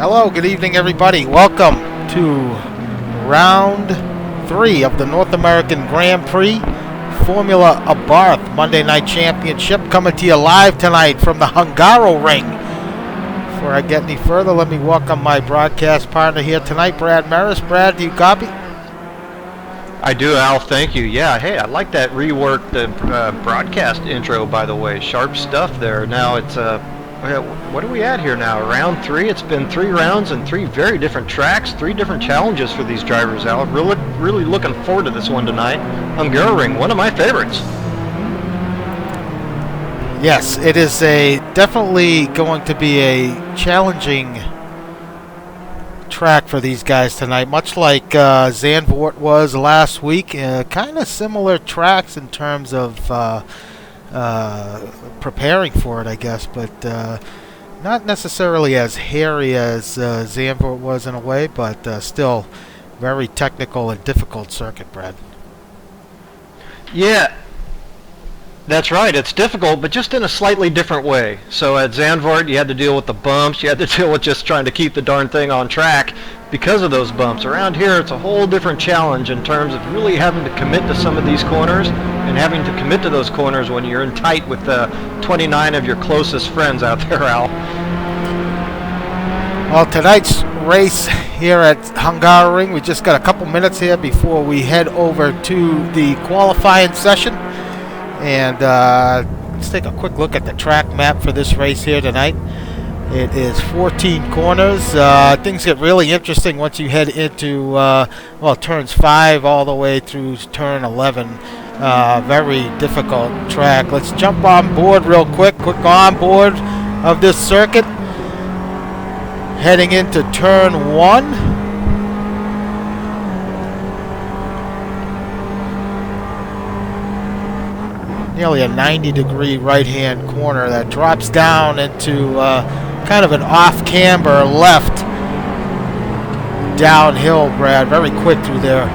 Hello, good evening everybody. Welcome to round 3 of the North American Grand Prix Formula Abarth Monday Night Championship, coming to you live tonight from the Hungaroring. Before I get any further, let me welcome my broadcast partner here tonight, Brad Maris. Brad, do you copy? I do, Al. Thank you. Yeah, hey, I like that reworked broadcast intro, by the way. Sharp stuff there. Now it's what are we at here now? Round 3. It's been 3 rounds and 3 very different tracks, 3 different challenges for these drivers, Al. Really looking forward to this one tonight. Hungaroring, one of my favorites. Yes, it is definitely going to be a challenging track for these guys tonight, much like Zandvoort was last week. Kind of similar tracks in terms of preparing for it, I guess, but not necessarily as hairy as Zandvoort was in a way, but still very technical and difficult circuit, Brad. Yeah, that's right. It's difficult, but just in a slightly different way. So at Zandvoort, you had to deal with the bumps. You had to deal with just trying to keep the darn thing on track because of those bumps. Around here, it's a whole different challenge in terms of really having to commit to some of these corners and having to commit to those corners when you're in tight with 29 of your closest friends out there, Al. Well, tonight's race here at Hungaroring, we just got a couple minutes here before we head over to the qualifying session. And let's take a quick look at the track map for this race here tonight. It is 14 corners. Things get really interesting once you head into, turns 5 all the way through turn 11. Very difficult track. Let's jump on board real quick. Quick on board of this circuit. Heading into turn 1. Nearly a 90-degree right-hand corner that drops down into kind of an off-camber left downhill, Brad. Very quick through there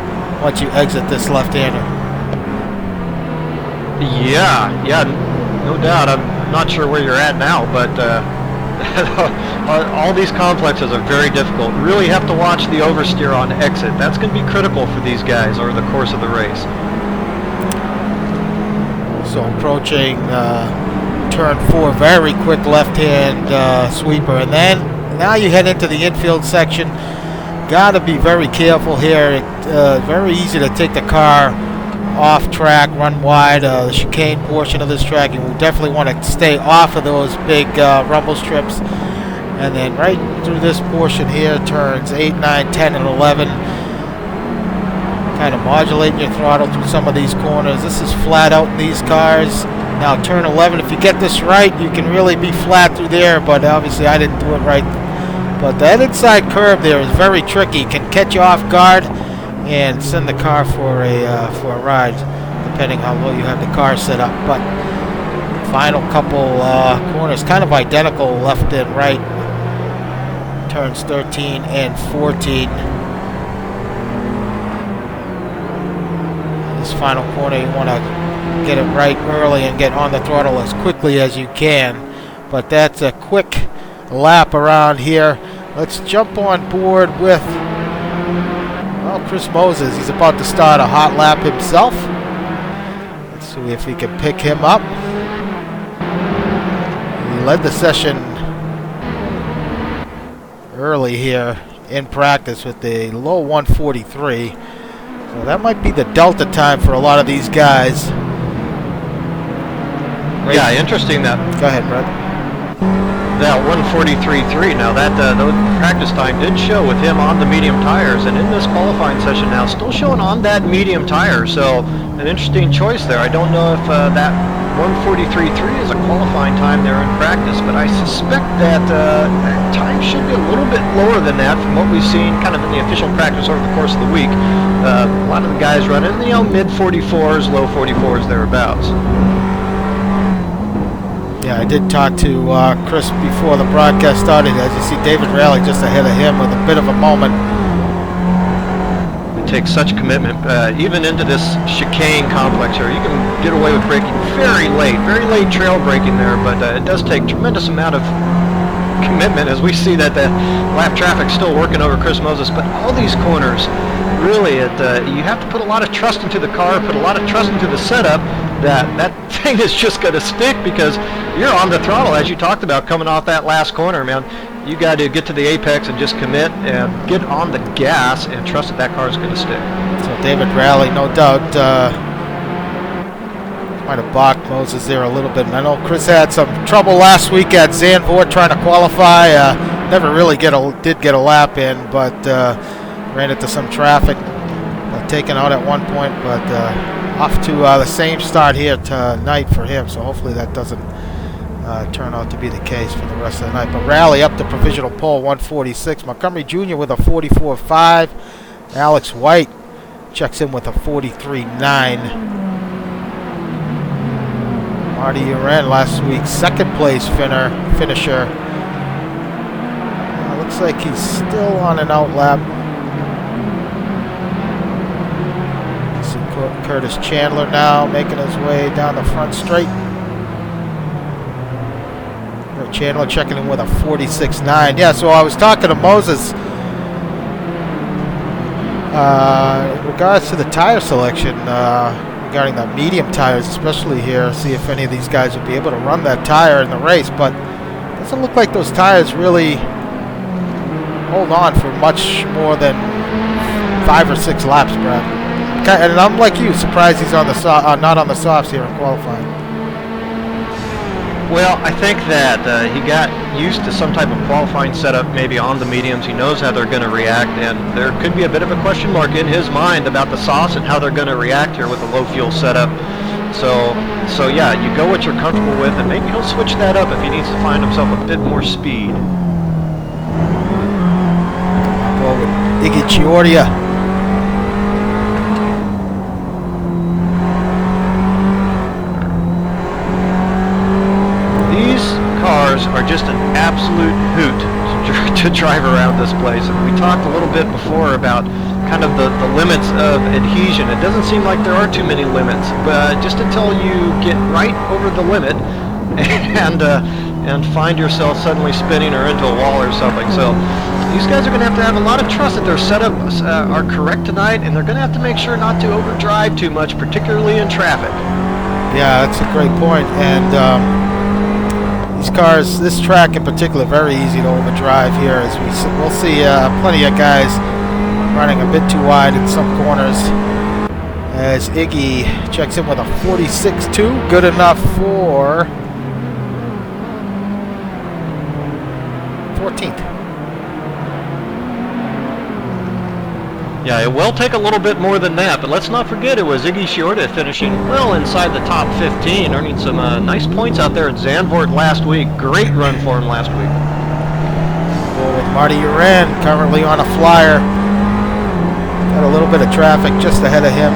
once you exit this left-hander. Yeah, no doubt. I'm not sure where you're at now, but all these complexes are very difficult. Really have to watch the oversteer on exit. That's going to be critical for these guys over the course of the race. So approaching turn 4, very quick left-hand sweeper, and then now you head into the infield section. Got to be very careful here. Very easy to take the car off track, run wide. The chicane portion of this track, you will definitely want to stay off of those big rumble strips. And then right through this portion here, turns 8, 9, 10, and 11. Kind of modulating your throttle through some of these corners. This is flat out in these cars. Now turn 11, if you get this right, you can really be flat through there, but obviously I didn't do it right. But that inside curve there is very tricky. Can catch you off guard and send the car for a ride, depending how low you have the car set up. But final couple corners, kind of identical left and right. Turns 13 and 14. Final corner, you want to get it right early and get on the throttle as quickly as you can. But that's a quick lap around here. Let's jump on board with Chris Moses. He's about to start a hot lap himself. Let's see if we can pick him up. He led the session early here in practice with a low 143. So that might be the delta time for a lot of these guys. Yeah, interesting that. Go ahead, Brad. That 143.3. Now that the practice time did show with him on the medium tires, and in this qualifying session now, still showing on that medium tire. So an interesting choice there. I don't know if that 143.3 is a qualifying time there in practice, but I suspect that that time should be a little bit lower than that from what we've seen kind of in the official practice over the course of the week. A lot of the guys running, mid 44s, low 44s, thereabouts. Yeah, I did talk to Chris before the broadcast started. As you see, David Raleigh just ahead of him with a bit of a moment. It takes such commitment, even into this chicane complex here. You can get away with braking very late trail braking there, but it does take tremendous amount of commitment as we see that the lap traffic's still working over Chris Moses. But all these corners, really, you have to put a lot of trust into the car, put a lot of trust into the setup, that thing is just going to stick because you're on the throttle, as you talked about, coming off that last corner, man. You got to get to the apex and just commit and get on the gas and trust that car is going to stick. So David Rowley, no doubt, might have balked Moses there a little bit. And I know Chris had some trouble last week at Zandvoort trying to qualify. Never really did get a lap in, but ran into some traffic. Taken out at one point, but off to the same start here tonight for him. So hopefully that doesn't turn out to be the case for the rest of the night. But Rowley up to provisional pole, 146. Montgomery Jr. with a 44.5. Alex White checks in with a 43.9. Marty Eiran, last week's second place finisher. Looks like he's still on an out lap. See Curtis Chandler now making his way down the front straight. Chandler checking in with a 46.9. Yeah, so I was talking to Moses in regards to the tire selection, regarding the medium tires, especially here, see if any of these guys would be able to run that tire in the race. But it doesn't look like those tires really hold on for much more than 5 or 6 laps, Brad. And I'm like you, surprised he's on the not on the softs here in qualifying. Well, I think that he got used to some type of qualifying setup, maybe on the mediums. He knows how they're going to react, and there could be a bit of a question mark in his mind about the softs and how they're going to react here with a low fuel setup. So yeah, you go what you're comfortable with, and maybe he'll switch that up if he needs to find himself a bit more speed. Go with Iggy Chiordia. Are just an absolute hoot to drive around this place. And we talked a little bit before about kind of the limits of adhesion. It doesn't seem like there are too many limits, but just until you get right over the limit and find yourself suddenly spinning or into a wall or something. So these guys are going to have a lot of trust that their setups are correct tonight, and they're going to have to make sure not to overdrive too much, particularly in traffic. Yeah, that's a great point. And these cars, this track in particular, very easy to overdrive here, as we'll see plenty of guys running a bit too wide in some corners. As Iggy checks in with a 46.2, good enough for 14th. Yeah, it will take a little bit more than that, but let's not forget it was Iggy Chiorda finishing well inside the top 15, earning some nice points out there at Zandvoort last week. Great run for him last week. Well, with Marty Eiran currently on a flyer. Got a little bit of traffic just ahead of him.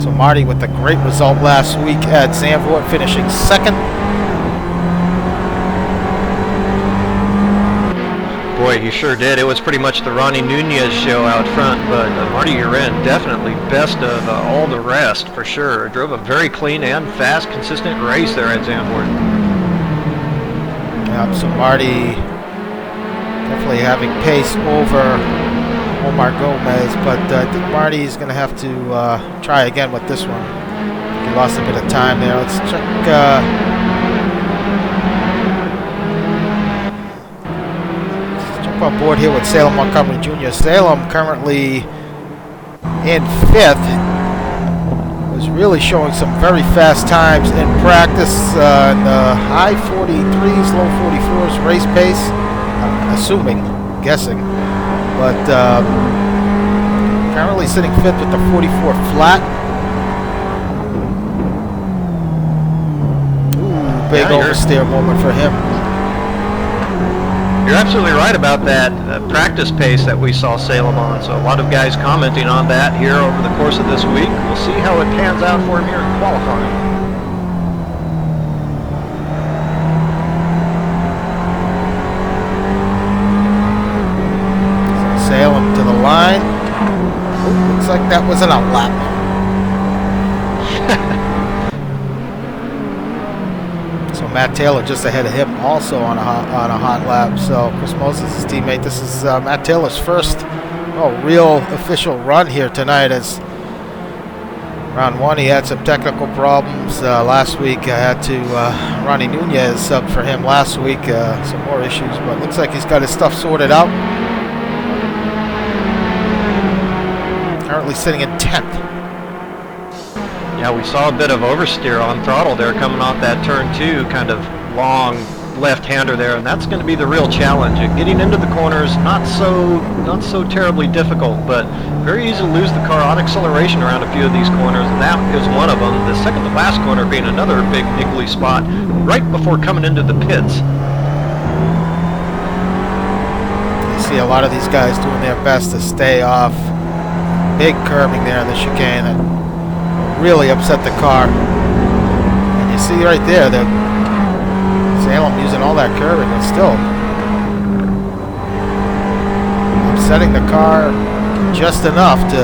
So Marty with a great result last week at Zandvoort, finishing second. Boy, he sure did. It was pretty much the Ronnie Nunez show out front, but Marty Eiran definitely best of all the rest, for sure. Drove a very clean and fast, consistent race there at Zandvoort. Yep, so Marty definitely having pace over Omar Gomez, but I think Marty's going to have to try again with this one. He lost a bit of time there. Let's check... on board here with Salem Montgomery Jr. Salem currently in 5th. Was really showing some very fast times in practice in the high 43s, low 44s race pace. I'm guessing. But currently sitting 5th with the 44 flat. Ooh, big oversteer moment for him. You're absolutely right about that practice pace that we saw Salem on. So a lot of guys commenting on that here over the course of this week. We'll see how it pans out for him here in qualifying. So Salem to the line. Ooh, looks like that was an outlap. Matt Taylor just ahead of him also on a hot lap. So Chris Moses' teammate. This is Matt Taylor's first real official run here tonight. As round one, he had some technical problems last week. I had to Ronnie Nunez sub for him last week. Some more issues, but looks like he's got his stuff sorted out. Currently sitting in 10th. Yeah, we saw a bit of oversteer on throttle there coming off that turn 2, kind of long left-hander there, and that's going to be the real challenge. Getting into the corners, not so terribly difficult, but very easy to lose the car on acceleration around a few of these corners, and that is one of them. The second to last corner being another big niggly spot right before coming into the pits. You see a lot of these guys doing their best to stay off. Big curving there in the chicane that really upset the car. And you see right there that Salem using all that curving, but still upsetting the car just enough to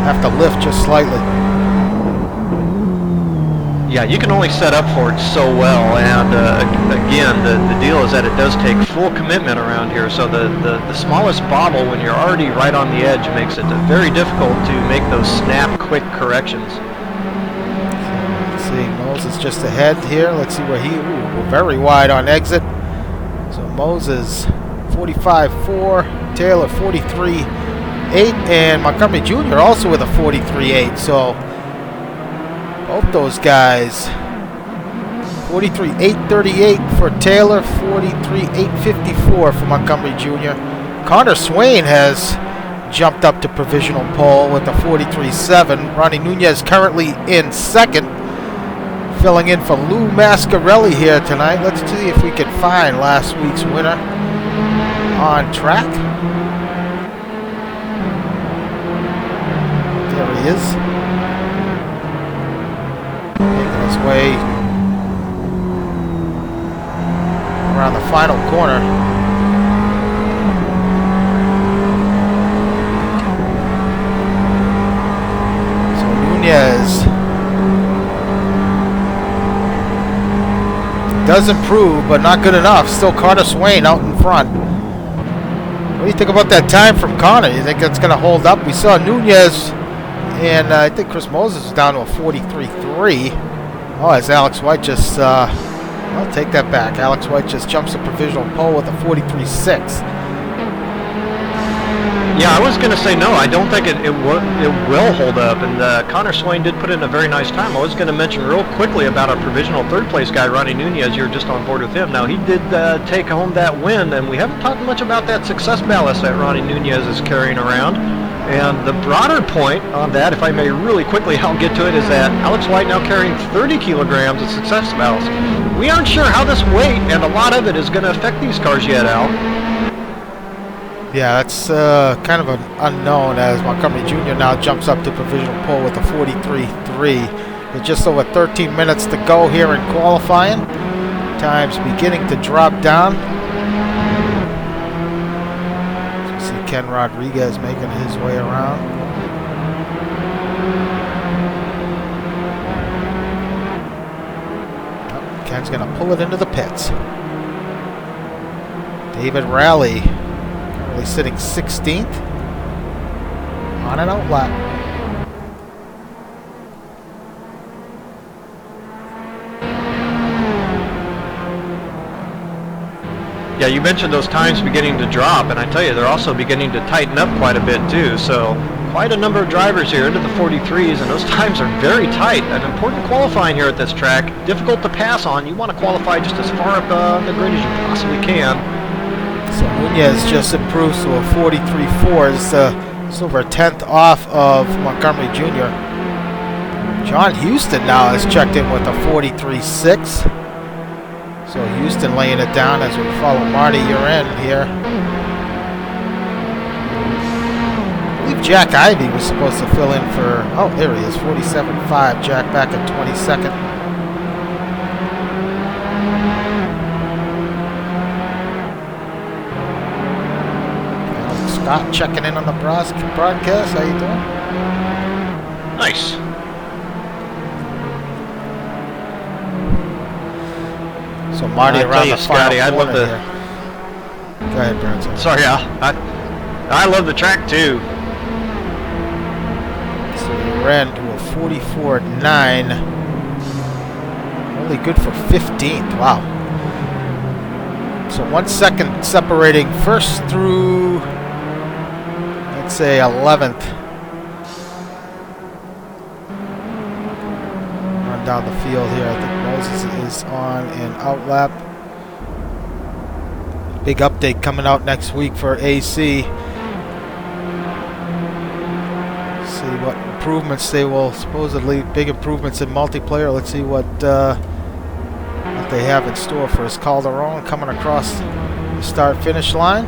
have to lift just slightly. Yeah, you can only set up for it so well, and again, the deal is that it does take full commitment around here, so the smallest bobble when you're already right on the edge makes it very difficult to make those snap, quick corrections. See, Moses just ahead here. Let's see where we're very wide on exit. So Moses 45.4, Taylor 43.8, and Montgomery Jr. also with a 43.8. So both those guys, 43.838 for Taylor, 43.854 for Montgomery Jr. Connor Swain has jumped up to provisional pole with a 43.7. Ronnie Nunez currently in second, filling in for Lou Mascarelli here tonight. Let's see if we can find last week's winner on track. There he is. Making his way around the final corner. So Nunez does improve, but not good enough. Still Connor Swain out in front. What do you think about that time from Connor? You think that's going to hold up? We saw Nunez, and I think Chris Moses is down to a 43.3. Oh, as Alex White just, I'll take that back. Alex White just jumps the provisional pole with a 43.6. Yeah, I was going to say no. I don't think it will hold up, and Connor Swain did put in a very nice time. I was going to mention real quickly about our provisional third place guy, Ronnie Nunez. You're just on board with him. Now, he did take home that win, and we haven't talked much about that success ballast that Ronnie Nunez is carrying around. And the broader point on that, if I may really quickly, I'll get to it, is that Alex White now carrying 30 kilograms of success ballast. We aren't sure how this weight and a lot of it is going to affect these cars yet, Al. Yeah, that's kind of an unknown, as Montgomery Jr. now jumps up to provisional pole with a 43.3. With just over 13 minutes to go here in qualifying. Time's beginning to drop down. So you see Ken Rodriguez making his way around. Ken's going to pull it into the pits. David Rowley sitting 16th on an out lap. Yeah, you mentioned those times beginning to drop, and I tell you, they're also beginning to tighten up quite a bit too. So quite a number of drivers here into the 43s, and those times are very tight. An important qualifying here at this track. Difficult to pass on. You want to qualify just as far up the grid as you possibly can. So Nunez just improves to a 43.4. It's over a tenth off of Montgomery Jr. John Houston now has checked in with a 43.6. So Houston laying it down as we follow Marty Eiran here. I believe Jack Ivey was supposed to fill in for, oh, there he is, 47.5. Jack back at 22nd. Scott checking in on the broadcast. How you doing? Nice. So Marty I around tell you, the Scotty, final I love corner the. here. Go ahead, Burns. Sorry, I love the track too. So he ran to a 44.9. Only good for 15th. Wow. So 1 second separating first through, let's say, 11th. Run down the field here. I think Moses is on an outlap. Big update coming out next week for AC. See what improvements they will, supposedly big improvements in multiplayer. Let's see what they have in store for us. Calderon coming across the start-finish line.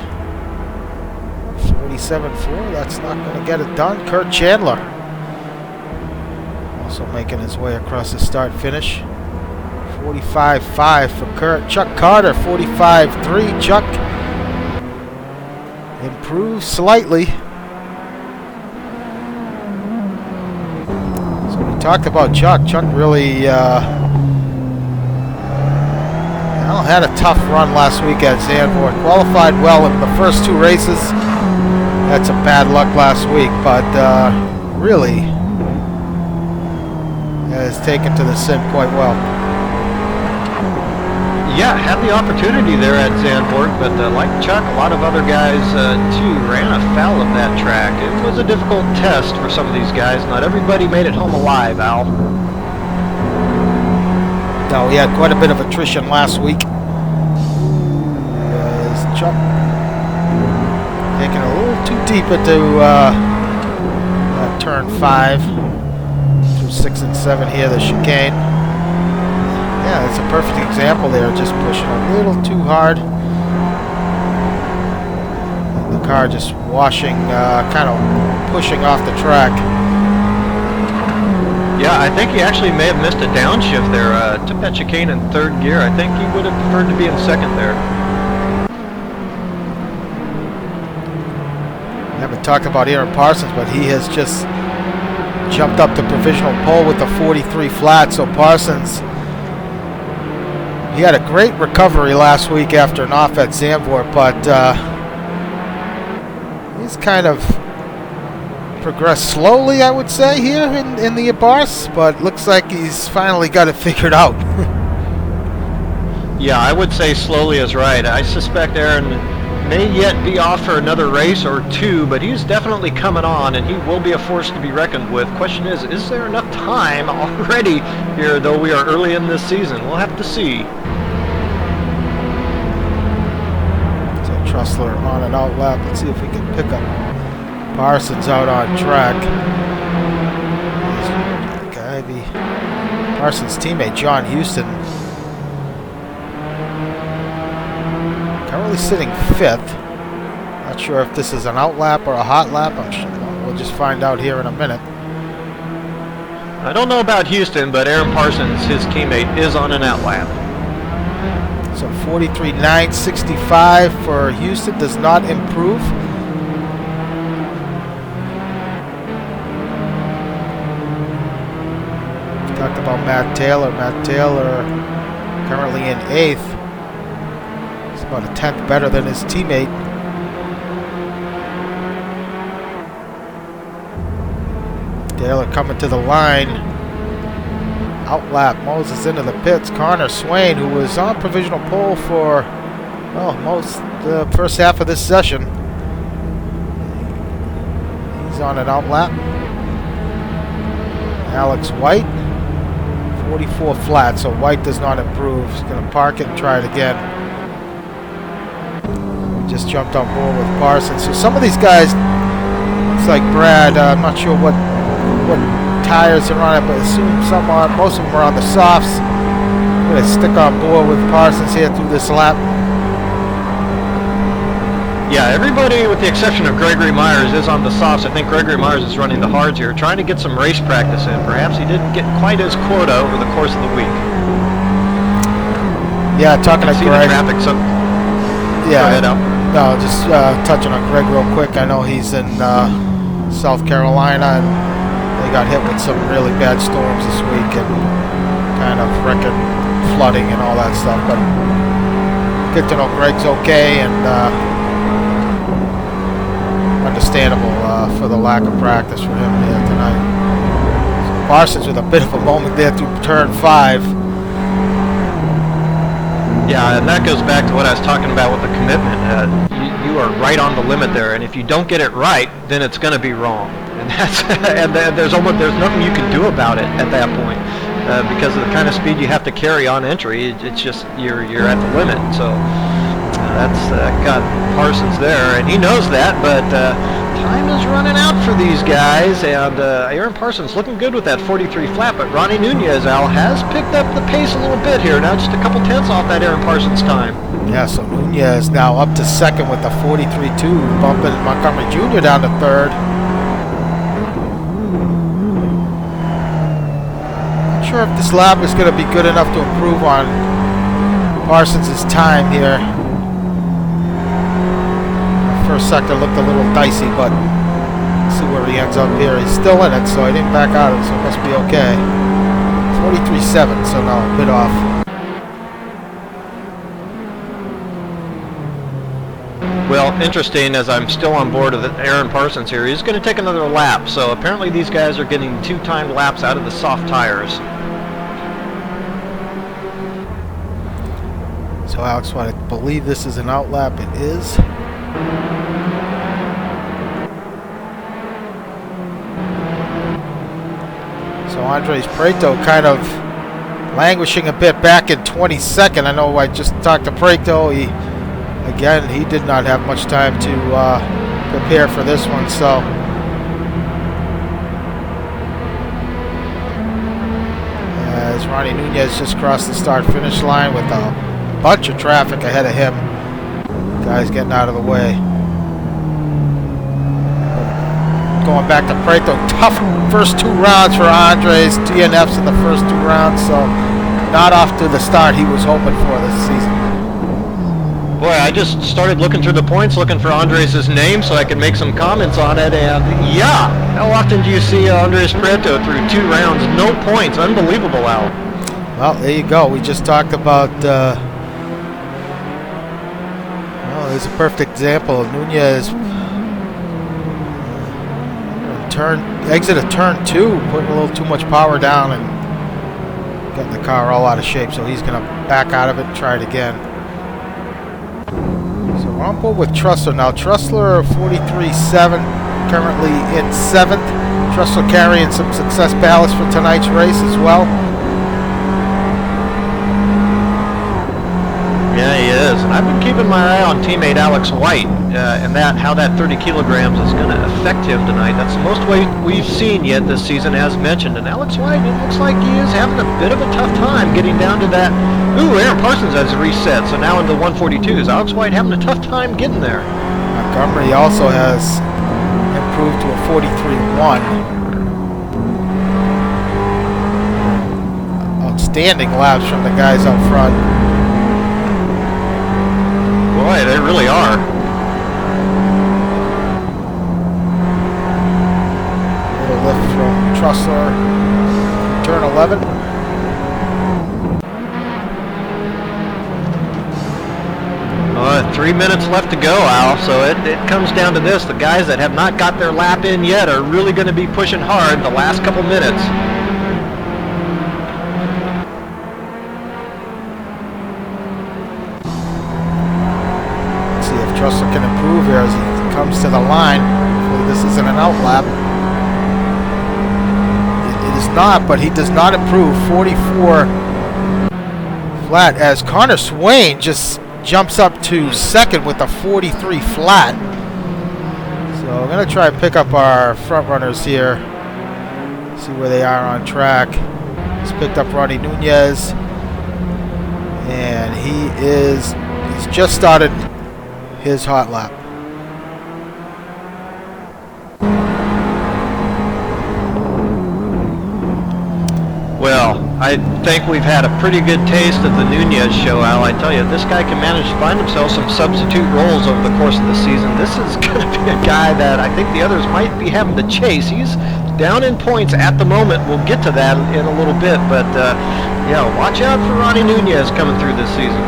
47.4. That's not going to get it done. Kurt Chandler also making his way across the start-finish. 45.5 for Kurt. Chuck Carter, 45.3. Chuck improves slightly. So we talked about Chuck. Chuck really had a tough run last week at Zandvoort. Qualified well in the first 2 races. Had some bad luck last week, but really has taken to the sim quite well. Yeah, had the opportunity there at Zandvoort, but like Chuck, a lot of other guys too ran afoul of that track. It was a difficult test for some of these guys. Not everybody made it home alive, Al. No, we had quite a bit of attrition last week. Chuck taking a little too deep into turn 5 through 6 and 7 here, the chicane. Yeah, that's a perfect example there, just pushing a little too hard. And the car just washing, kind of pushing off the track. Yeah, I think he actually may have missed a downshift there. Took that chicane in 3rd gear. I think he would have preferred to be in 2nd there. We haven't talked about Eiran Parsons, but he has just jumped up to provisional pole with the 43 flat. So Parsons, he had a great recovery last week after an off at Zandvoort, but he's kind of progressed slowly, I would say, here in the Abarth, but looks like he's finally got it figured out. Yeah, I would say slowly is right. I suspect Eiran may yet be off for another race or 2, but he's definitely coming on, and he will be a force to be reckoned with. Question is there enough time already here, though we are early in this season? We'll have to see. So Trussler on an outlap. Let's see if we can pick up Parsons out on track. Parsons' teammate John Houston currently sitting 5th. Not sure if this is an outlap or a hot lap. I'm sure we'll just find out here in a minute. I don't know about Houston, but Eiran Parsons, his teammate, is on an outlap. So 43.965 for Houston does not improve. Talked about Matt Taylor. Matt Taylor currently in 8th. He's about a 10th better than his teammate. Taylor coming to the line. Outlap Moses into the pits. Connor Swain, who was on provisional pole for the first half of this session. He's on an outlap. Alex White, 44 flat, so White does not improve. He's going to park it and try it again. Just jumped on board with Parsons. So some of these guys, it's like Brad, I'm not sure what tires are on it, but assume most of them are on the softs. I'm going to stick on board with Parsons here through this lap. Yeah, everybody with the exception of Gregory Myers is on the softs. I think Gregory Myers is running the hards here, trying to get some race practice in. Perhaps he didn't get quite his quota over the course of the week. Yeah, talking to Greg. The traffic, so yeah, go ahead, Al. No, just touching on Greg real quick. I know he's in South Carolina, and they got hit with some really bad storms this week, and kind of wrecking, flooding, and all that stuff. But good to know Greg's okay, and understandable for the lack of practice for him here tonight. So Parsons with a bit of a moment there through turn 5. Yeah, and that goes back to what I was talking about with the commitment. You are right on the limit there, and if you don't get it right, then it's going to be wrong. And that's and there's nothing you can do about it at that point because of the kind of speed you have to carry on entry. It's just you're at the limit. So that's got Parsons there, and he knows that. But time is running out for these guys, and Eiran Parsons looking good with that 43 flat. But Ronnie Nunez, Al, has picked up the pace a little bit here. Now just a couple tenths off that Eiran Parsons time. Yeah, so Nunez now up to second with the 43.2, bumping Montgomery Jr. down to third. Not sure if this lap is going to be good enough to improve on Parsons' time here. First sector looked a little dicey, but see where he ends up here. He's still in it, so he didn't back out of it, so it must be okay. 43.7, so no, a bit off. Well, interesting, as I'm still on board with Eiran Parsons here, he's going to take another lap. So apparently these guys are getting 2 timed laps out of the soft tires. So Alex, I believe this is an out lap. It is. So Andres Prieto kind of languishing a bit back in 22nd. I know I just talked to Prieto. Again, he did not have much time to prepare for this one, so as Ronnie Nunez just crossed the start-finish line with a bunch of traffic ahead of him. Guys getting out of the way. Going back to Prieto, tough first 2 rounds for Andres, DNFs in the first 2 rounds, so not off to the start he was hoping for this season. Boy, I just started looking through the points, looking for Andres' name so I could make some comments on it, and yeah, how often do you see Andres Prieto through 2 rounds, no points? Unbelievable, Al. Well, there you go. We just talked about, well, there's a perfect example. Nunez exited turn 2, putting a little too much power down and getting the car all out of shape, so he's going to back out of it and try it again. We're on board with Trussler now. Trussler 43.7, currently in 7th. Trussler carrying some success ballast for tonight's race as well. Yeah, he is. And I've been keeping my eye on teammate Alex White and how that 30 kilograms is going to affect him tonight. That's the most weight we've seen yet this season, as mentioned. And Alex White, it looks like he is having a bit of a tough time getting down to that. Ooh, Eiran Parsons has reset, so now into 142s. Alex White having a tough time getting there. Montgomery also has improved to a 43.1. Outstanding laps from the guys up front. Boy, they really are. A little lift from Trussler, turn 11. 3 minutes left to go, Al, so it comes down to this. The guys that have not got their lap in yet are really going to be pushing hard the last couple minutes. Let's see if Trussler can improve here as he comes to the line. Hopefully this isn't an out lap. It is not, but he does not improve. 44 flat as Connor Swain just jumps up to second with a 43 flat. So we're going to try and pick up our front runners here. See where they are on track. He's picked up Ronnie Nunez. And he's just started his hot lap. Well, I think we've had a pretty good taste of the Nunez show, Al. I tell you, this guy can manage to find himself some substitute roles over the course of the season. This is going to be a guy that I think the others might be having to chase. He's down in points at the moment. We'll get to that in a little bit, but Yeah, watch out for Ronnie Nunez coming through this season.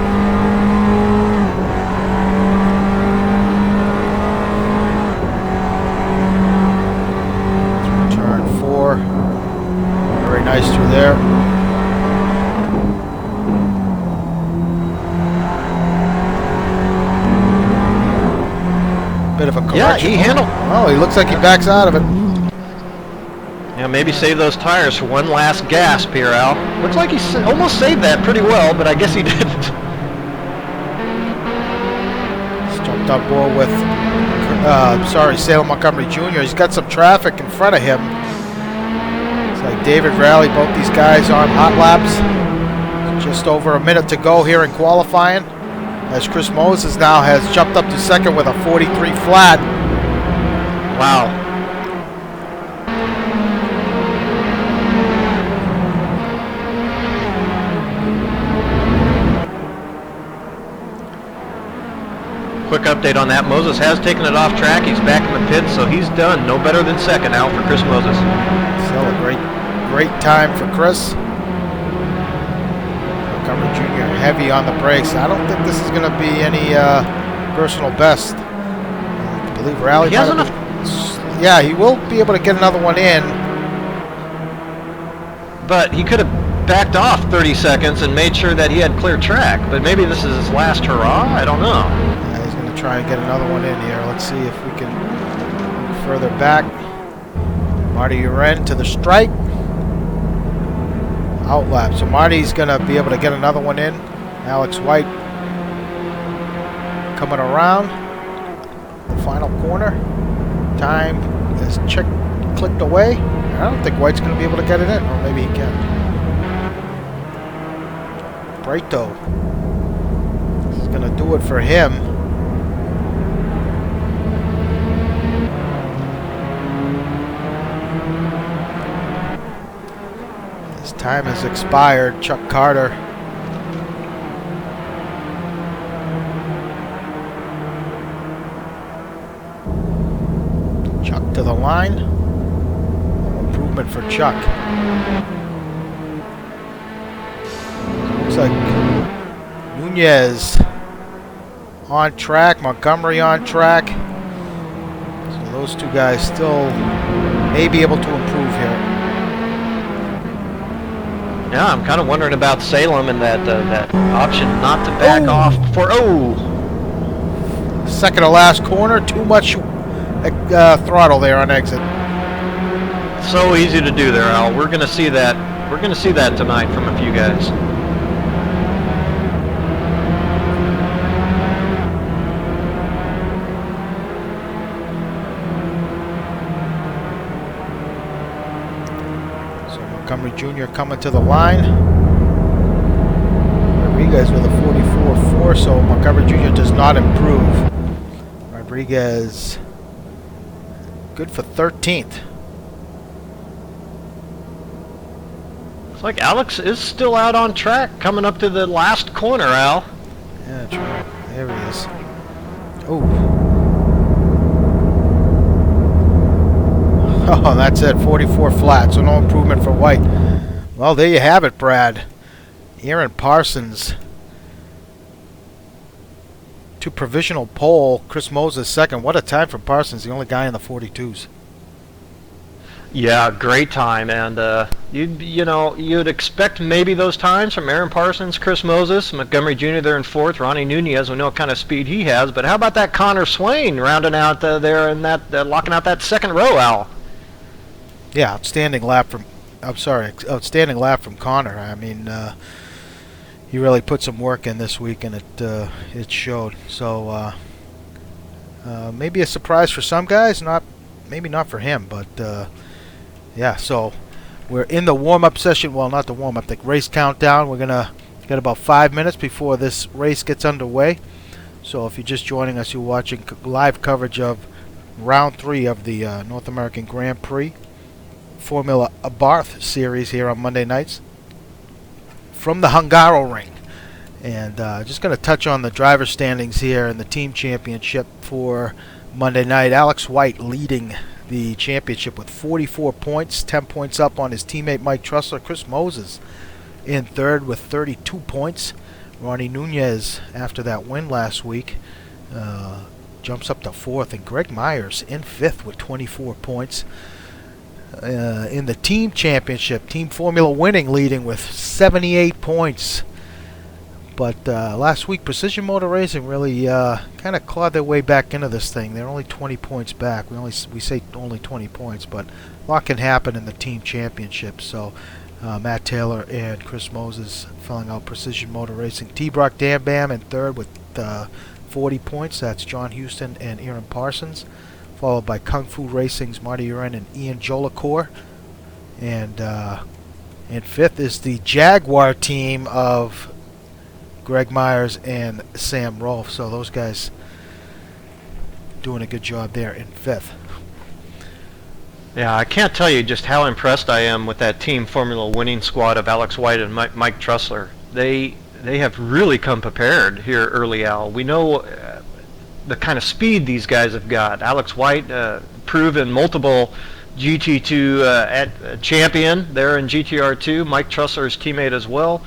Turn 4. Very nice through there. Bit of a correction. Yeah, he handled. Oh, he looks like he backs out of it. Yeah, maybe save those tires for one last gasp here, Al. Looks like he almost saved that pretty well, but I guess he didn't. He's jumped on board with, Salem Montgomery Jr. He's got some traffic in front of him. It's like David Rowley, both these guys on hot laps. Just over a minute to go here in qualifying, as Chris Moses now has jumped up to second with a 43 flat. Wow. Quick update on that. Moses has taken it off track. He's back in the pit, so he's done. No better than second now for Chris Moses. Still a great time for Chris. Montgomery Jr. heavy on the brakes. I don't think this is going to be any personal best. I believe Rally. He has enough. Yeah, he will be able to get another one in. But he could have backed off 30 seconds and made sure that he had clear track. But maybe this is his last hurrah. I don't know. Yeah, he's going to try and get another one in here. Let's see if we can move further back. Marty Eiran to the stripe. Outlap. So Marty's going to be able to get another one in. Alex White coming around the final corner. Time is clicked away. I don't think White's going to be able to get it in, or maybe he can. Brito. This is going to do it for him. His time has expired. Chuck Carter. Chuck to the line. Improvement for Chuck. Looks like Nunez on track, Montgomery on track. So those two guys still may be able to improve here. Yeah, I'm kind of wondering about Salem and that option not to back off before. Second to last corner, too much throttle there on exit. So easy to do there, Al. We're going to see that. We're going to see that tonight from a few guys. So Montgomery Jr. coming to the line. Rodriguez with a 44.4, so Montgomery Jr. does not improve. Rodriguez good for 13th. Looks like Alex is still out on track coming up to the last corner, Al. Yeah, true. There he is. Oh. Oh, that's it. 44 flat, so no improvement for White. Well, there you have it, Brad. Aaron Parsons to provisional pole. Chris Moses second. What a time for Parsons, the only guy in the 42s. Yeah, great time, and you'd expect maybe those times from Aaron Parsons, Chris Moses, Montgomery Jr. there in fourth, Ronnie Nunez. We know what kind of speed he has, but how about that Connor Swain rounding out there and that locking out that second row, Al? Yeah, outstanding lap from Connor. I mean, he really put some work in this week, and it showed. So maybe a surprise for some guys, maybe not for him, but. Yeah, so we're in the warm-up session. Well, not the warm-up, the race countdown. We're going to get about 5 minutes before this race gets underway. So if you're just joining us, you're watching live coverage of round 3 of the North American Grand Prix Formula Abarth series here on Monday nights from the Hungaroring. And just going to touch on the driver standings here in the team championship for Monday night. Alex White leading the championship with 44 points, 10 points up on his teammate Mike Trussler. Chris Moses in third with 32 points. Ronnie Nunez, after that win last week, jumps up to fourth, and Greg Myers in fifth with 24 points. In the team championship, Team Formula Winning leading with 78 points. But last week, Precision Motor Racing really kind of clawed their way back into this thing. They're only 20 points back. We say only 20 points, but a lot can happen in the team championship. So Matt Taylor and Chris Moses filling out Precision Motor Racing. T-Brock Dambam in third with 40 points. That's John Houston and Eiran Parsons, followed by Kung Fu Racing's Marty Eiran and Ian Jolicoeur. And fifth is the Jaguar team of Greg Myers and Sam Rolfe. So those guys doing a good job there in fifth. Yeah, I can't tell you just how impressed I am with that Team Formula Winning squad of Alex White and Mike Trussler. They have really come prepared here early, Al. We know the kind of speed these guys have got. Alex White, proven multiple GT2 champion there in GTR2. Mike Trussler's teammate as well.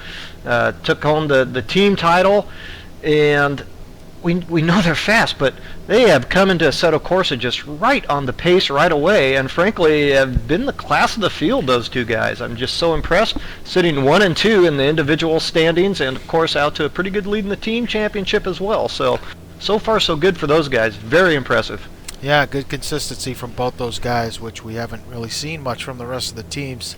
Took home the team title, and we know they're fast, but they have come into Assetto Corsa just right on the pace right away, and frankly have been the class of the field, those two guys. I'm just so impressed, sitting 1 and 2 in the individual standings, and of course out to a pretty good lead in the team championship as well. So far so good for those guys. Very impressive. Yeah, good consistency from both those guys, which we haven't really seen much from the rest of the teams.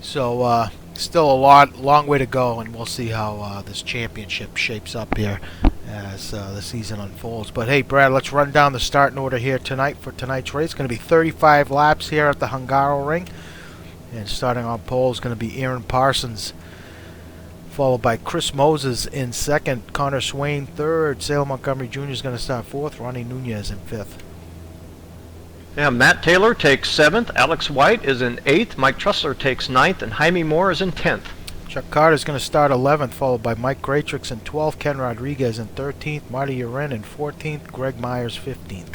So still a long way to go, and we'll see how this championship shapes up here as the season unfolds. But hey, Brad, let's run down the starting order here tonight for tonight's race. It's going to be 35 laps here at the Hungaroring, and starting on pole is going to be Eiran Parsons, followed by Chris Moses in second, Connor Swain third, Sale Montgomery Jr. is going to start fourth, Ronnie Nunez in fifth. Yeah, Matt Taylor takes 7th, Alex White is in 8th, Mike Trussler takes 9th, and Jaime Moore is in 10th. Chuck Carter is going to start 11th, followed by Mike Gratrix in 12th, Ken Rodriguez in 13th, Marty Eiran in 14th, Greg Myers 15th.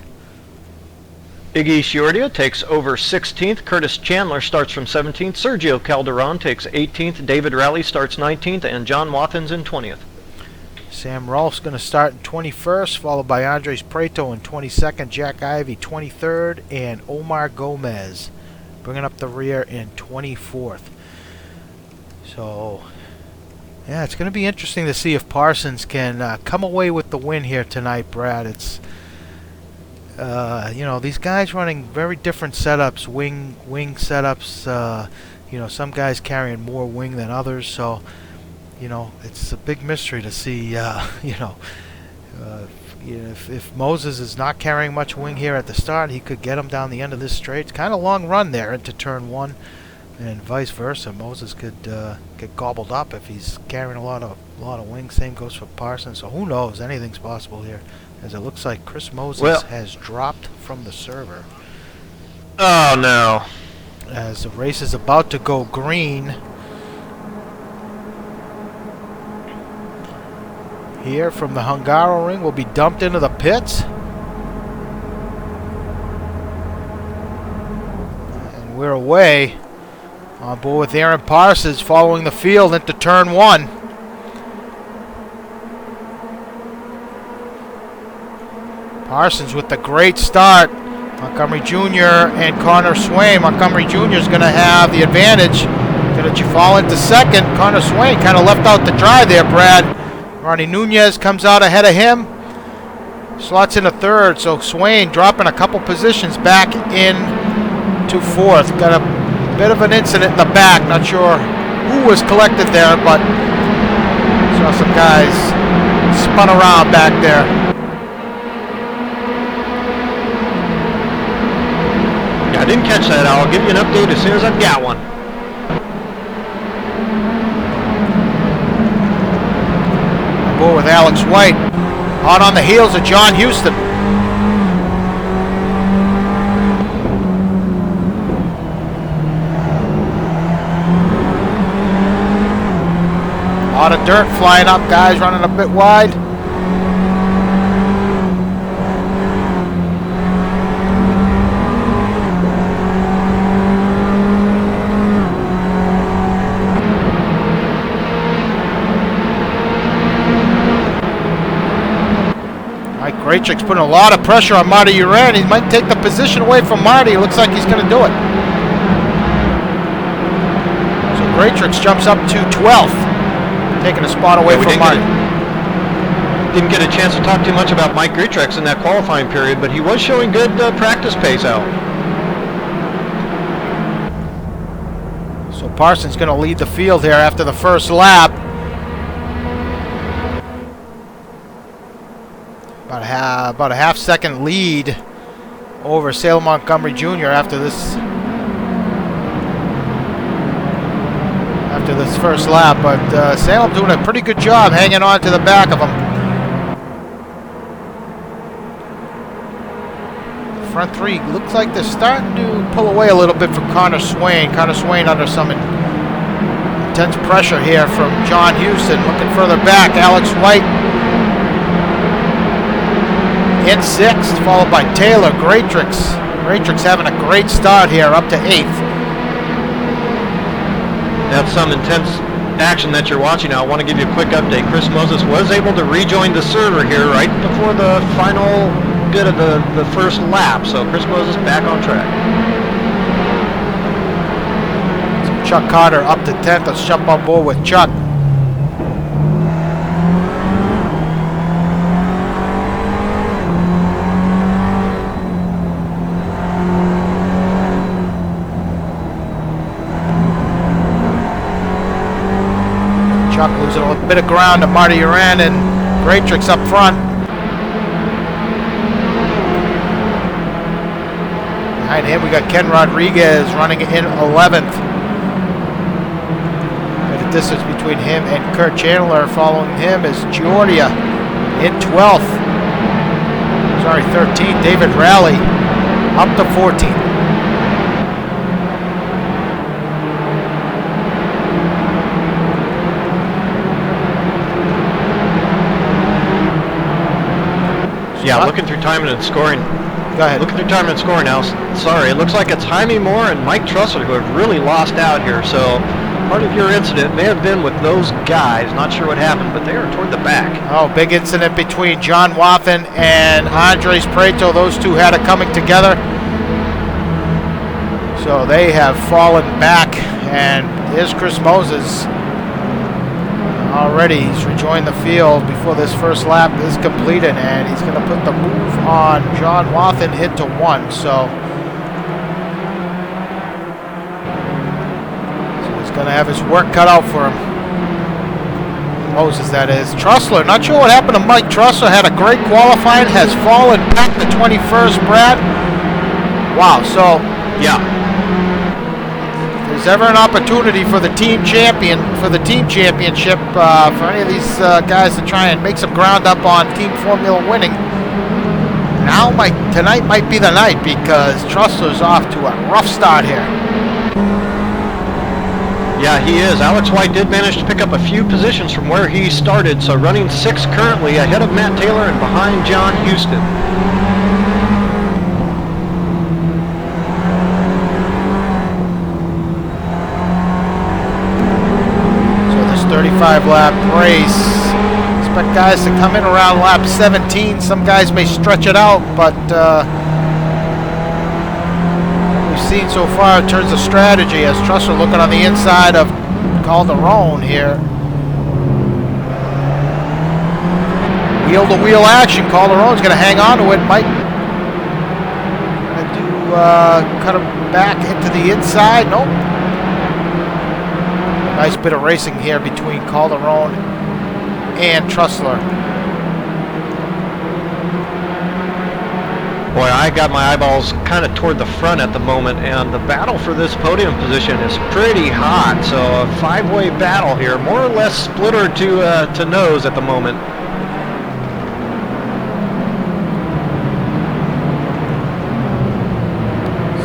Iggy Chiordia takes over 16th, Curtis Chandler starts from 17th, Sergio Calderon takes 18th, David Rowley starts 19th, and John Watkins in 20th. Sam Rolfe's going to start in 21st, followed by Andres Preto in 22nd, Jack Ivey 23rd, and Omar Gomez bringing up the rear in 24th. So, yeah, it's going to be interesting to see if Parsons can come away with the win here tonight, Brad. It's, these guys running very different setups, wing setups. Some guys carrying more wing than others, so it's a big mystery to see, if Moses is not carrying much wing here at the start, he could get him down the end of this straight. It's kind of long run there into turn 1, and vice versa. Moses could get gobbled up if he's carrying a lot of wing. Same goes for Parsons. So who knows? Anything's possible here, as it looks like Chris Moses has dropped from the server. Oh no! As the race is about to go green. Here from the Hungaroring will be dumped into the pits. And we're away. On board with Eiran Parsons following the field into turn 1. Parsons with the great start. Montgomery Jr. and Connor Swain. Montgomery Jr. is going to have the advantage. Going to fall into second. Connor Swain kind of left out the dry there, Brad. Ronnie Nunez comes out ahead of him. Slots into third, so Swain dropping a couple positions back in to fourth. Got a bit of an incident in the back. Not sure who was collected there, but saw some guys spun around back there. Yeah, I didn't catch that. I'll give you an update as soon as I've got one. With Alex White hot on the heels of John Houston. A lot of dirt flying up, guys running a bit wide. Graychick's putting a lot of pressure on Marty Eiran. He might take the position away from Marty. Looks like he's going to do it. So Graychick jumps up to 12th, taking a spot away from Marty. Didn't get a chance to talk too much about Mike Graychick in that qualifying period, but he was showing good practice pace out. So Parsons going to lead the field here after the first lap. About a half-second lead over Salem Montgomery Jr. after this first lap, but Salem doing a pretty good job hanging on to the back of him. The front three looks like they're starting to pull away a little bit from Connor Swain. Connor Swain under some intense pressure here from John Houston. Looking further back, Alex White in 6th, followed by Taylor. Graychick's having a great start here, up to 8th. That's some intense action that you're watching now. I want to give you a quick update. Chris Moses was able to rejoin the server here right before the final bit of the first lap. So Chris Moses back on track. So Chuck Carter up to 10th. Let's jump on board with Chuck. Chuck losing a little bit of ground to Marty Eiran, and Graychick's up front. Behind him we got Ken Rodriguez running in 11th. At a distance between him and Kurt Chandler. Following him is Giordia in 12th. Sorry, 13th. David Rowley up to 14th. Yeah, looking through timing and scoring. Go ahead. Looking through timing and scoring now. Sorry, it looks like it's Jaime Moore and Mike Trussler who have really lost out here. So part of your incident may have been with those guys. Not sure what happened, but they are toward the back. Oh, big incident between John Waffen and Andres Preto. Those two had it coming together. So they have fallen back. And here's Chris Moses. Already he's rejoined the field before this first lap is completed, and he's going to put the move on John Wathen into 1. So he's going to have his work cut out for him. Moses, that is. Trussler, not sure what happened to Mike Trussler. Had a great qualifying, has fallen back to 21st, Brad. Wow, so yeah. If there's ever an opportunity for the team championship, for any of these guys to try and make some ground up on team formula winning, tonight might be the night, because Trussler's off to a rough start here. Yeah, he is. Alex White did manage to pick up a few positions from where he started, so running 6th currently, ahead of Matt Taylor and behind John Houston. So this 35-lap race, expect guys to come in around lap 17. Some guys may stretch it out, but seen so far in terms of strategy, as Trussler looking on the inside of Calderon here. Wheel-to-wheel action. Calderon's going to hang on to it. Might do cut him back into the inside. Nope. Nice bit of racing here between Calderon and Trussler. Boy, I got my eyeballs kind of toward the front at the moment, and the battle for this podium position is pretty hot. So a 5-way battle here, more or less splitter to nose at the moment.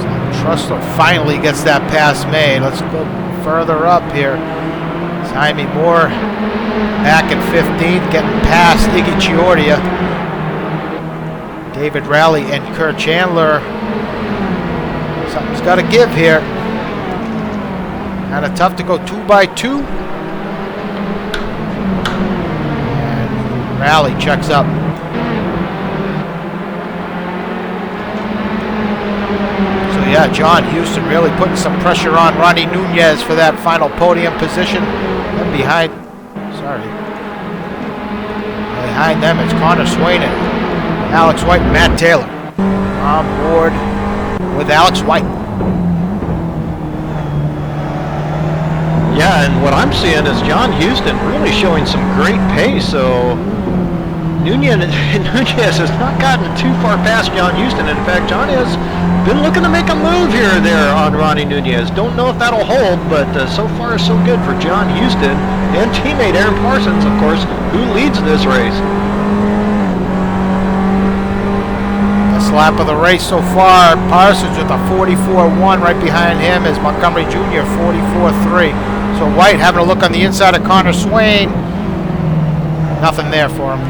So Trussler finally gets that pass made. Let's go further up here. Jaime Moore back in 15th, getting past Iggy Chiordia. David Rowley and Kurt Chandler. Something's got to give here. Kind of tough to go 2x2. And Rowley checks up. yeah, John Houston really putting some pressure on Ronnie Nunez for that final podium position. And behind them, it's Connor Swain and Alex White and Matt Taylor on board with Alex White. Yeah, and what I'm seeing is John Houston really showing some great pace. So Nunez has not gotten too far past John Houston. In fact, John has been looking to make a move here or there on Ronnie Nunez. Don't know if that'll hold, but so far so good for John Houston and teammate Eiran Parsons, of course, who leads this race. Best lap of the race so far. Parsons with a 44.1. Right behind him is Montgomery Jr. 44.3. So White having a look on the inside of Connor Swain. Nothing there for him.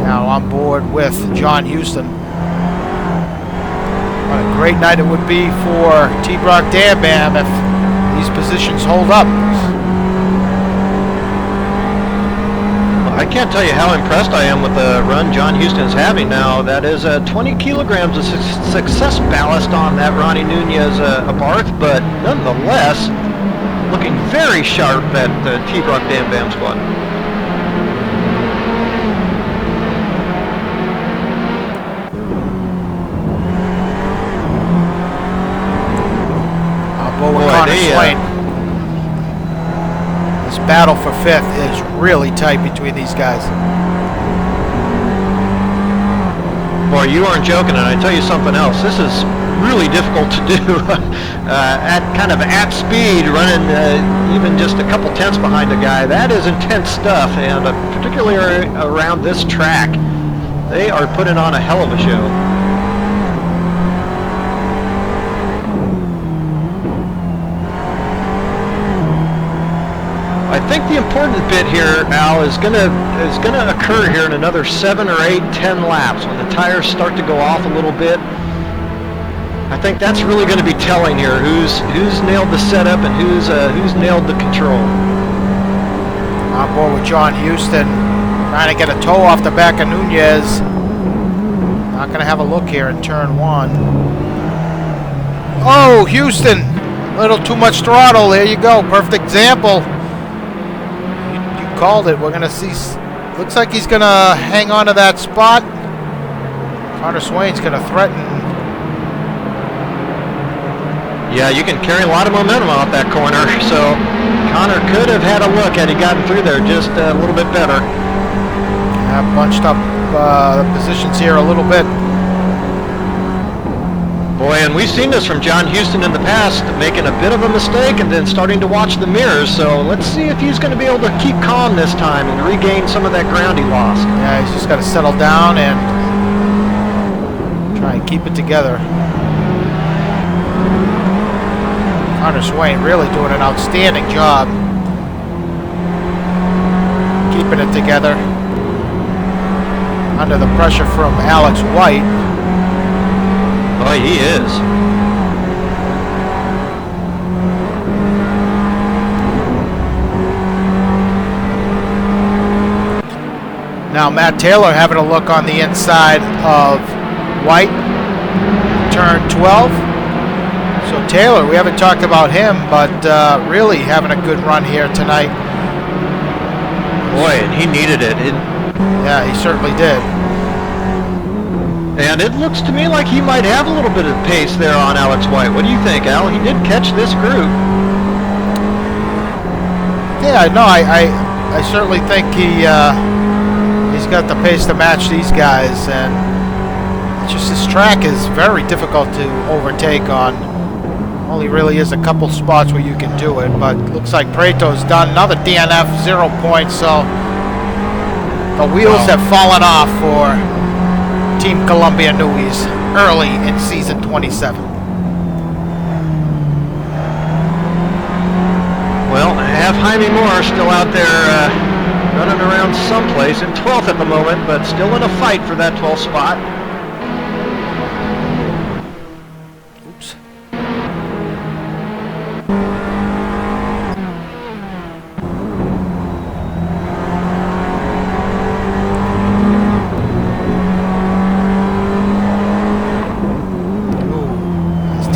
Now on board with John Houston. What a great night it would be for T-Brock Dam Bam if these positions hold up. I can't tell you how impressed I am with the run John Houston's having now. That is 20 kilograms of success ballast on that Ronnie Nunez Abarth, but nonetheless, looking very sharp at the T-Brock Dam Bam squad. Connor Swain. This battle for fifth is really tight between these guys. Boy, you aren't joking, and I tell you something else. This is really difficult to do at speed, running even just a couple tenths behind a guy. That is intense stuff, and particularly around this track, they are putting on a hell of a show. I think the important bit here, Al, is gonna occur here in another 7 or 8, 10 laps when the tires start to go off a little bit. I think that's really going to be telling here who's nailed the setup and who's nailed the control. On board with John Houston, trying to get a toe off the back of Nunez. Not going to have a look here in turn one. Oh, Houston, a little too much throttle. There you go, perfect example. Called it. We're going to see. Looks like he's going to hang on to that spot. Connor Swain's going to threaten. Yeah, you can carry a lot of momentum off that corner. So Connor could have had a look had he gotten through there just a little bit better. I've bunched up the positions here a little bit. Boy, and we've seen this from John Houston in the past, making a bit of a mistake and then starting to watch the mirrors. So let's see if he's going to be able to keep calm this time and regain some of that ground he lost. Yeah, he's just got to settle down and try and keep it together. Connor Swain really doing an outstanding job keeping it together under the pressure from Alex White. Boy, he is. Now Matt Taylor having a look on the inside of White, turn 12. So Taylor, we haven't talked about him, but really having a good run here tonight. Boy, and he needed it. Yeah, he certainly did. And it looks to me like he might have a little bit of pace there on Alex White. What do you think, Al? He did catch this group. Yeah, no, I certainly think he's got the pace to match these guys, and it's just this track is very difficult to overtake on. Only really is a couple spots where you can do it, but looks like Preto's done another DNF, 0 points, so the wheels have fallen off for Team Columbia Newies early in season 27. Well, I have Jaime Moore still out there running around someplace in 12th at the moment, but still in a fight for that 12th spot. Oops.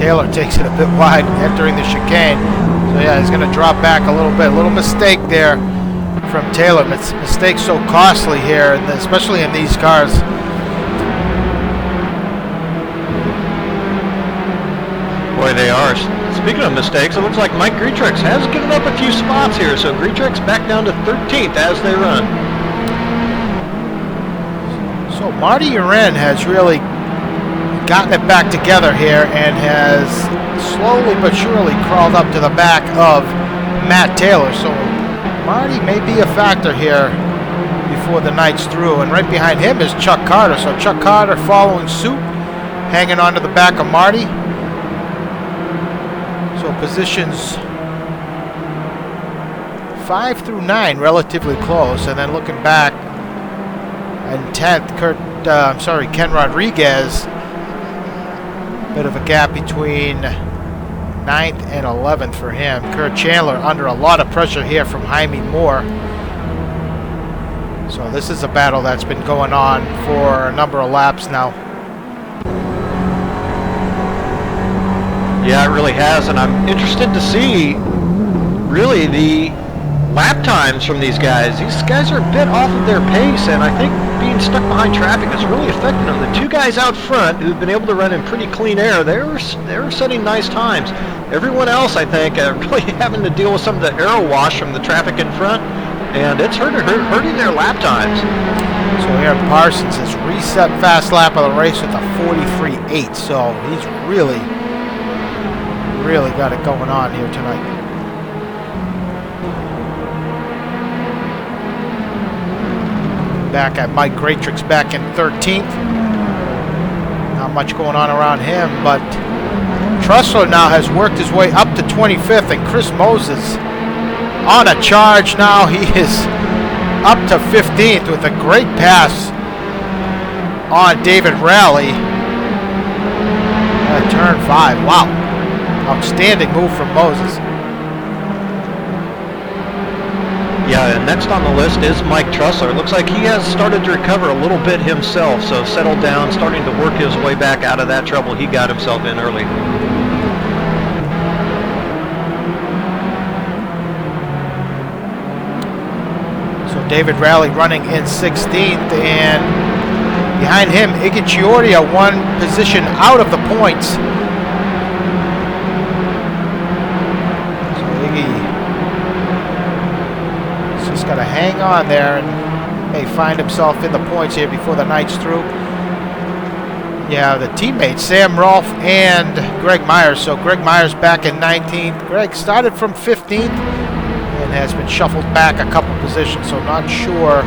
Taylor takes it a bit wide entering the chicane. So yeah, he's going to drop back a little bit. A little mistake there from Taylor. Mistakes so costly here, and especially in these cars. Boy, they are. Speaking of mistakes, it looks like Mike Greetrex has given up a few spots here, so Greetrex back down to 13th as they run. So Marty Eiran has really gotten it back together here and has slowly but surely crawled up to the back of Matt Taylor. So Marty may be a factor here before the night's through. And right behind him is Chuck Carter. So Chuck Carter following suit, hanging on to the back of Marty. So positions 5 through 9 relatively close. And then looking back in 10th, Ken Rodriguez. Bit of a gap between 9th and 11th for him. Kurt Chandler under a lot of pressure here from Jaime Moore. So this is a battle that's been going on for a number of laps now. Yeah, it really has, and I'm interested to see really the lap times from these guys. These guys are a bit off of their pace, and I think being stuck behind traffic is really affecting them. The two guys out front who've been able to run in pretty clean air, they're setting nice times. Everyone else, I think, really having to deal with some of the aero wash from the traffic in front, and it's hurting their lap times. So here Parsons has reset fast lap of the race with a 43.8, so he's really got it going on here tonight. Back at Mike Greatrex back in 13th. Not much going on around him, but Trussler now has worked his way up to 25th, and Chris Moses on a charge now. He is up to 15th with a great pass on David Rowley at turn 5. Wow. Outstanding move from Moses. Yeah, and next on the list is Mike Trussler. It looks like he has started to recover a little bit himself, so settled down, starting to work his way back out of that trouble he got himself in early. So David Rowley running in 16th, and behind him, Iggy Chiordia, one position out of the points. Got to hang on there and may find himself in the points here before the night's through. Yeah, the teammates, Sam Rolfe and Greg Myers. So Greg Myers back in 19th. Greg started from 15th and has been shuffled back a couple positions, so not sure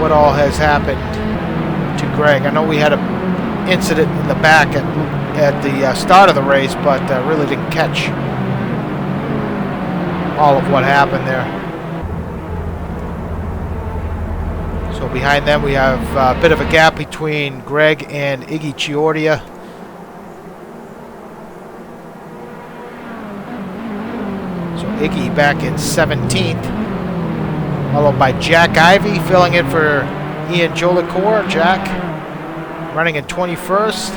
what all has happened to Greg. I know we had an incident in the back at the start of the race, but really didn't catch all of what happened there. So behind them we have a bit of a gap between Greg and Iggy Chiordia. So Iggy back in 17th, followed by Jack Ivey filling in for Ian Jolicoeur. Jack running in 21st.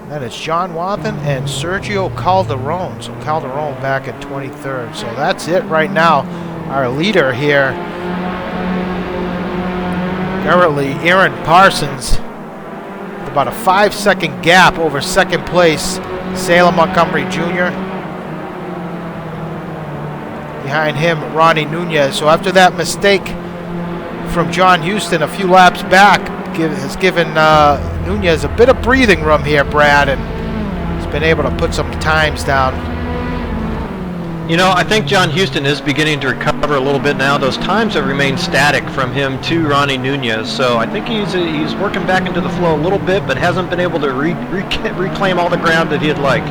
Then it's John Wathen and Sergio Calderon. So Calderon back in 23rd. So that's it right now. Our leader here, currently Aaron Parsons, with about a 5-second gap over second place Salem Montgomery Jr. Behind him, Ronnie Nunez. So after that mistake from John Houston a few laps back, has given Nunez a bit of breathing room here, Brad, and has been able to put some times down. You know, I think John Houston is beginning to recover a little bit now. Those times have remained static from him to Ronnie Nunez, so I think he's working back into the flow a little bit, but hasn't been able to reclaim all the ground that he'd like.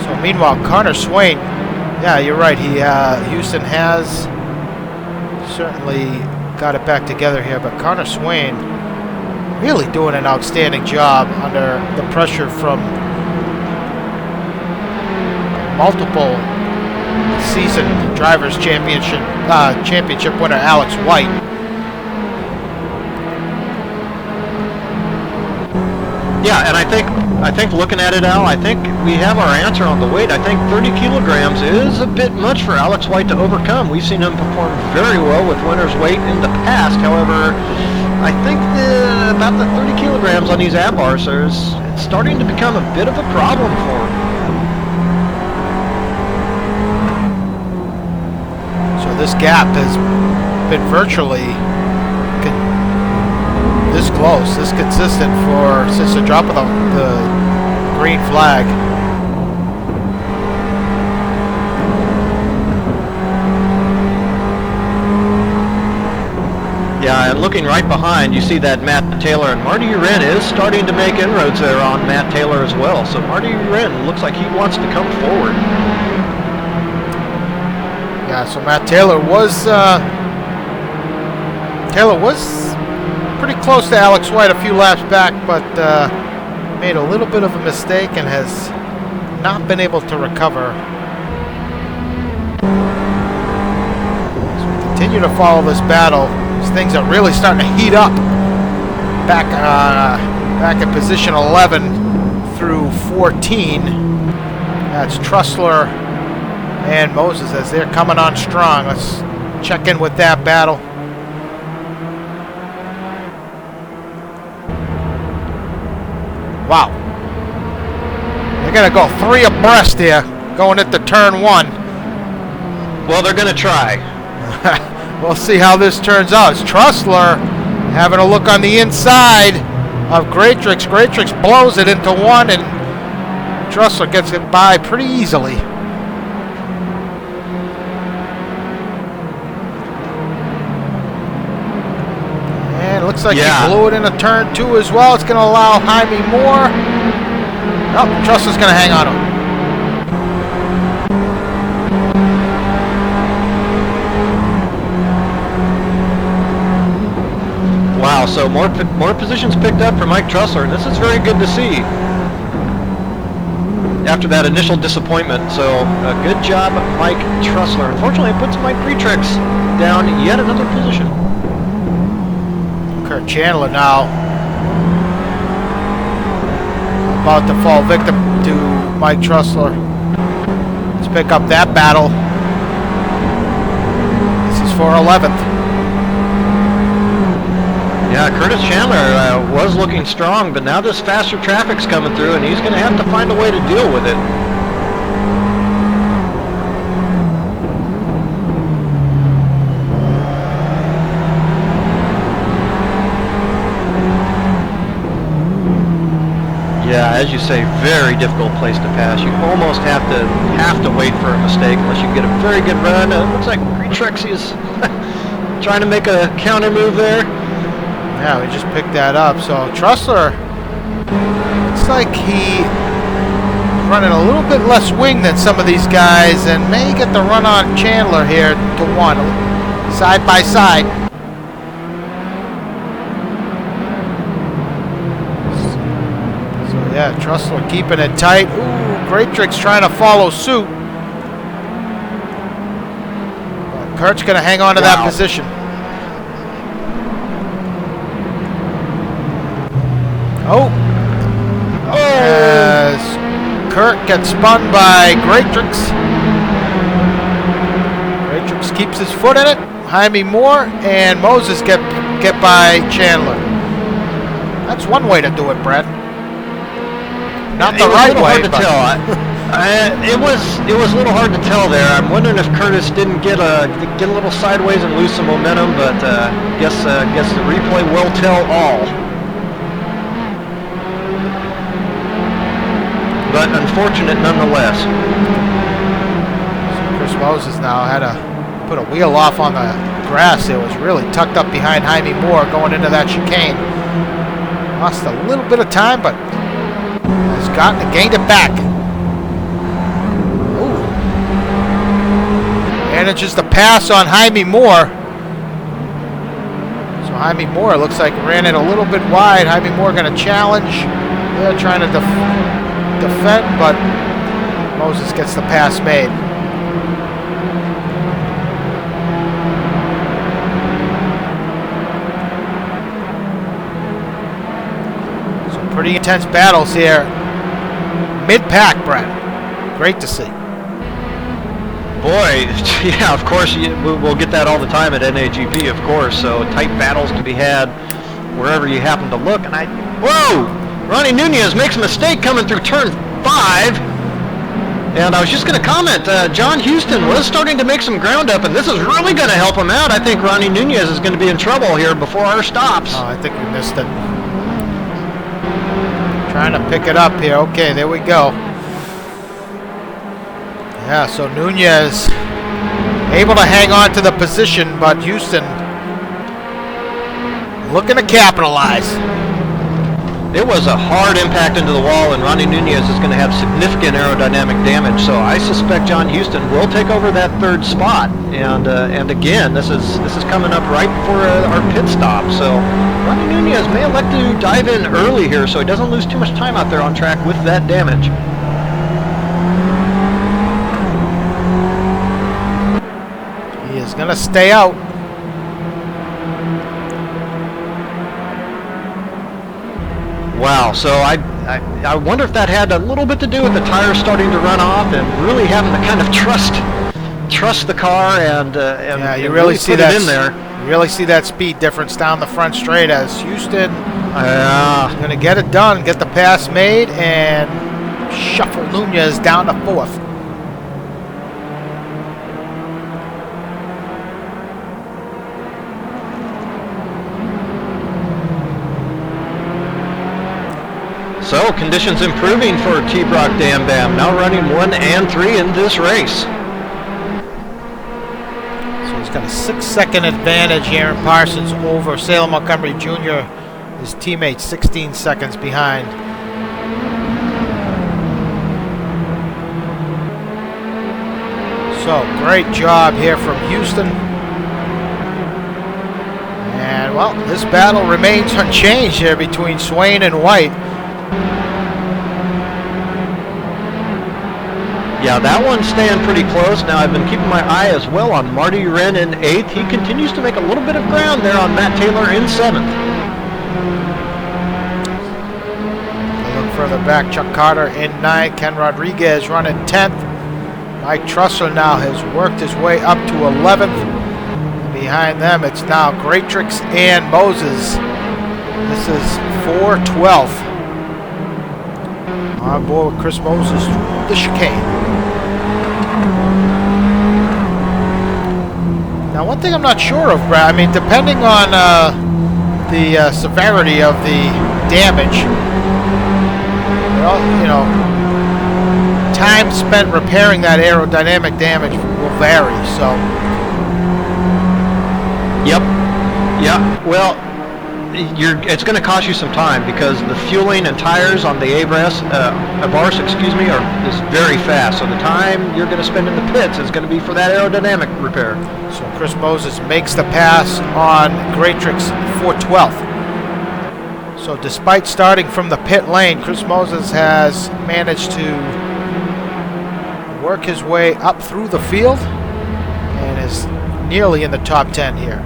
So meanwhile, Connor Swain, yeah, you're right. Houston has certainly got it back together here, but Connor Swain really doing an outstanding job under the pressure from multiple season drivers championship winner Alex White. Yeah, I think looking at it, Al, I think we have our answer on the weight. I think 30 kilograms is a bit much for Alex White to overcome. We've seen him perform very well with winner's weight in the past. However, I think about the 30 kilograms on these Abarths it's starting to become a bit of a problem for him. So this gap has been virtually this close, this consistent since the drop of the green flag. Yeah, and looking right behind, you see that Matt Taylor, and Marty Eiran is starting to make inroads there on Matt Taylor as well. So Marty Eiran looks like he wants to come forward. Yeah, so Matt Taylor was pretty close to Alex White a few laps back, but made a little bit of a mistake and has not been able to recover. So we continue to follow this battle. These things are really starting to heat up. Back at position 11 through 14. That's Trussler and Moses as they're coming on strong. Let's check in with that battle. Wow. They're going to go 3 abreast here, going into turn 1. Well, they're going to try. We'll see how this turns out. It's Trussler having a look on the inside of Greatrix. Greatrix blows it into 1, and Trussler gets it by pretty easily. Looks like he blew it into turn 2 as well. It's going to allow Jaime Moore. Oh, Trussler's going to hang on to him. Wow, so more positions picked up for Mike Trussler, and this is very good to see after that initial disappointment. So a good job, Mike Trussler. Unfortunately, it puts Mike Greatrix down yet another position. Kurt Chandler now about to fall victim to Mike Trussler. Let's pick up that battle. This is for 11th. Yeah, Curtis Chandler was looking strong, but now this faster traffic's coming through, and he's going to have to find a way to deal with it. Yeah, as you say, very difficult place to pass. You almost have to wait for a mistake unless you get a very good run. It looks like Greatrix is trying to make a counter move there. Yeah, we just picked that up. So Trussler, looks like he's running a little bit less wing than some of these guys, and may get the run on Chandler here to 1, side by side. Yeah, Trussler keeping it tight. Ooh, Greatrix trying to follow suit. But Kurt's going to hang on to that position. Oh. As Kurt gets spun by Greatrix. Greatrix keeps his foot in it. Jaime Moore and Moses get by Chandler. That's one way to do it, Brad. Not the right way, but it was a little hard to tell there. I'm wondering if Curtis didn't get a little sideways and lose some momentum, but guess the replay will tell all. But unfortunate nonetheless. So Chris Moses now had to put a wheel off on the grass. It was really tucked up behind Jaime Moore going into that chicane. Lost a little bit of time, but has gained it back. Ooh. Manages to pass on Jaime Moore. So Jaime Moore looks like ran it a little bit wide. Jaime Moore going to challenge. They're trying to defend, but Moses gets the pass made. pretty intense battles here. Mid-pack, Brent. Great to see. Boy, yeah, of course, we'll get that all the time at NAGP, of course. So tight battles to be had wherever you happen to look. And whoa! Ronnie Nunez makes a mistake coming through turn 5. And I was just going to comment, John Houston was starting to make some ground up, and this is really going to help him out. I think Ronnie Nunez is going to be in trouble here before our stops. Oh, I think we missed it. Trying to pick it up here. Okay, there we go. Yeah, so Nunez able to hang on to the position, but Houston looking to capitalize. It was a hard impact into the wall, and Ronnie Nunez is going to have significant aerodynamic damage. So I suspect John Houston will take over that third spot. And again, this is coming up right before our pit stop. So Ronnie Nunez may elect to dive in early here, so he doesn't lose too much time out there on track with that damage. He is going to stay out. Wow, so I wonder if that had a little bit to do with the tires starting to run off and really having to kind of trust the car and yeah, you and really see that in there. You really see that speed difference down the front straight as Houston is going to get it done, get the pass made, and shuffle Nunez down to 4th. So, conditions improving for T-Brock Dam Bam, now running 1 and 3 in this race. So he's got a 6-second advantage, Aaron Parsons, over Salem Montgomery Jr., his teammate 16 seconds behind. So, great job here from Houston. And, well, this battle remains unchanged here between Swain and White. Yeah, that one's staying pretty close. Now, I've been keeping my eye as well on Marty Wren in 8th. He continues to make a little bit of ground there on Matt Taylor in 7th. A little further back, Chuck Carter in 9th. Ken Rodriguez running 10th. Mike Trussler now has worked his way up to 11th. Behind them, it's now Greatrix and Moses. This is 4-12. On board with Chris Moses through the chicane. Now, one thing I'm not sure of, Brad, I mean, depending on the severity of the damage, well, you know, time spent repairing that aerodynamic damage will vary, so. Yep. Yeah. Well, it's going to cost you some time because the fueling and tires on the Abarth, is very fast. So the time you're going to spend in the pits is going to be for that aerodynamic repair. So Chris Moses makes the pass on Greatrix for 12th. So despite starting from the pit lane, Chris Moses has managed to work his way up through the field and is nearly in the top 10 here.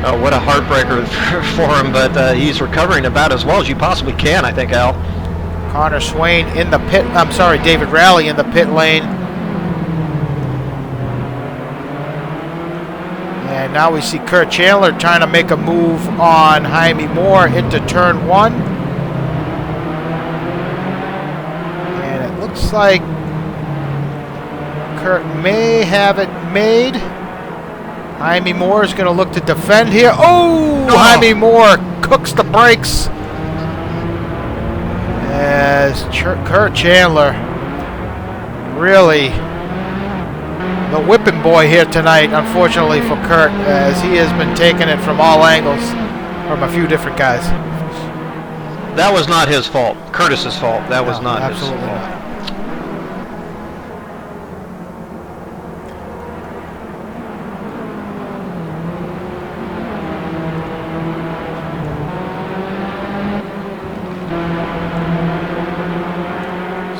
Oh, what a heartbreaker for him, but he's recovering about as well as you possibly can, I think, Al. Connor Swain in the pit, David Rowley in the pit lane. And now we see Kurt Chandler trying to make a move on Jaime Moore into turn 1. And it looks like Kurt may have it made. Jaime Moore is going to look to defend here. Oh! Jaime Moore cooks the brakes. As Kurt Chandler, really the whipping boy here tonight, unfortunately for Kurt, as he has been taking it from all angles from a few different guys. That was not his fault. Curtis's fault. That was not his fault. Absolutely not.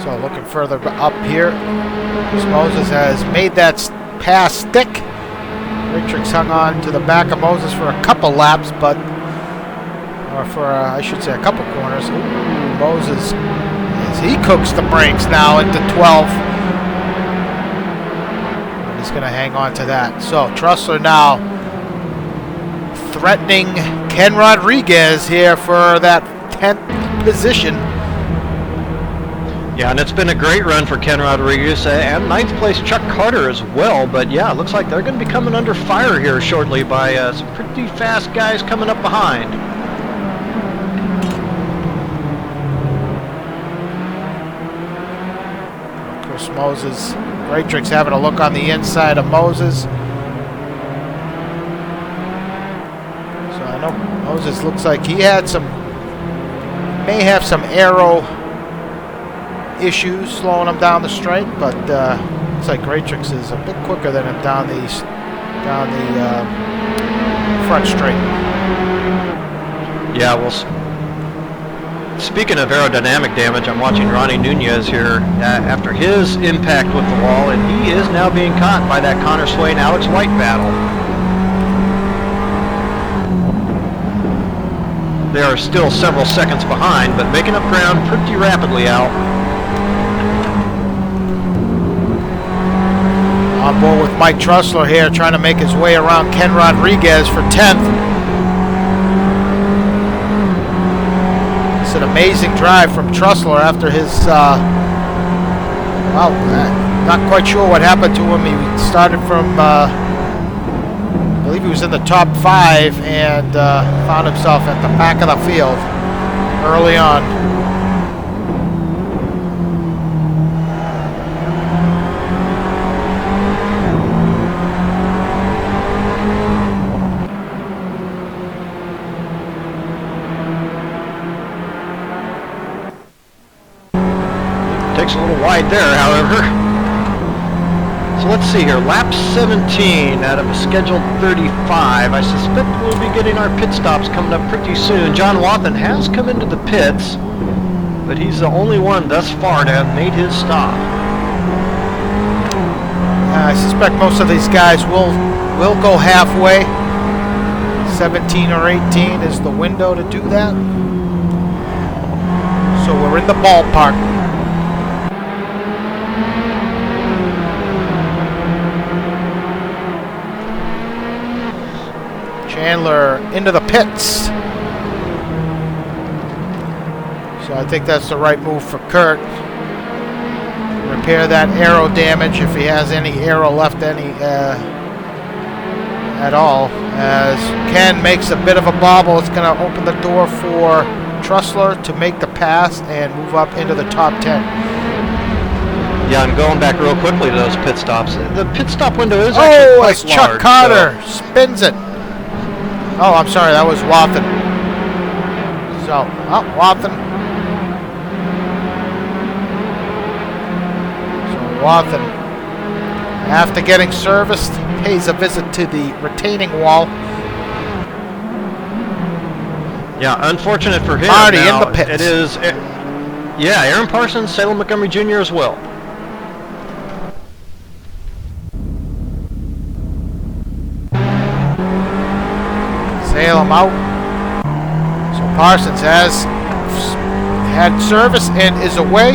So looking further up here, Moses has made that pass stick. Richards hung on to the back of Moses for a couple laps, but or for I should say a couple corners. Ooh, Moses, as he cooks the brakes now into 12. And he's going to hang on to that. So Trussler now threatening Ken Rodriguez here for that 10th position. Yeah, and it's been a great run for Ken Rodriguez and 9th place Chuck Carter as well. But yeah, it looks like they're going to be coming under fire here shortly by some pretty fast guys coming up behind. Chris Moses, Greatrix having a look on the inside of Moses. So I know Moses looks like he had may have some aero issues slowing him down the straight, but looks like Greatrix is a bit quicker than him down the front straight. Yeah, well, speaking of aerodynamic damage, I'm watching Ronnie Nunez here after his impact with the wall, and he is now being caught by that Connor Swain Alex White battle. They are still several seconds behind, but making up ground pretty rapidly, Al. On board with Mike Trussler here, trying to make his way around Ken Rodriguez for 10th. It's an amazing drive from Trussler after his, well, not quite sure what happened to him. He started from, I believe he was in the top 5 and found himself at the back of the field early on. Takes a little wide there, however. So let's see here. Lap 17 out of a scheduled 35. I suspect we'll be getting our pit stops coming up pretty soon. John Wathan has come into the pits, but he's the only one thus far to have made his stop. I suspect most of these guys will go halfway. 17 or 18 is the window to do that. So we're in the ballpark. Chandler into the pits. So I think that's the right move for Kurt. Repair that aero damage if he has any aero left at all. As Ken makes a bit of a bobble, it's going to open the door for Trussler to make the pass and move up into the top 10. Yeah, I'm going back real quickly to those pit stops. The pit stop window is Oh, actually quite as Chuck large, Carter spins it. Oh, I'm sorry, that was Wathan. So, Wathan. So Wathan, after getting serviced, pays a visit to the retaining wall. Yeah, unfortunate for him. Already now, in the pits. It is, yeah, Aaron Parsons, Salem Montgomery Jr. as well. Salem out. So Parsons has had service and is away.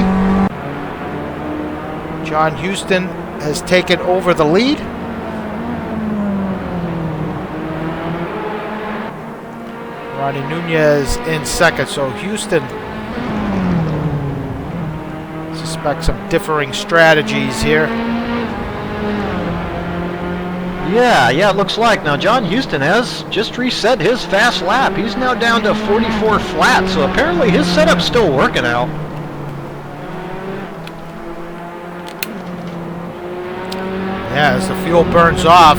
John Houston has taken over the lead. Ronnie Nunez in second. So Houston suspects some differing strategies here. Yeah, it looks like. Now, John Houston has just reset his fast lap. He's now down to 44 flat, so apparently his setup's still working out. Yeah, as the fuel burns off,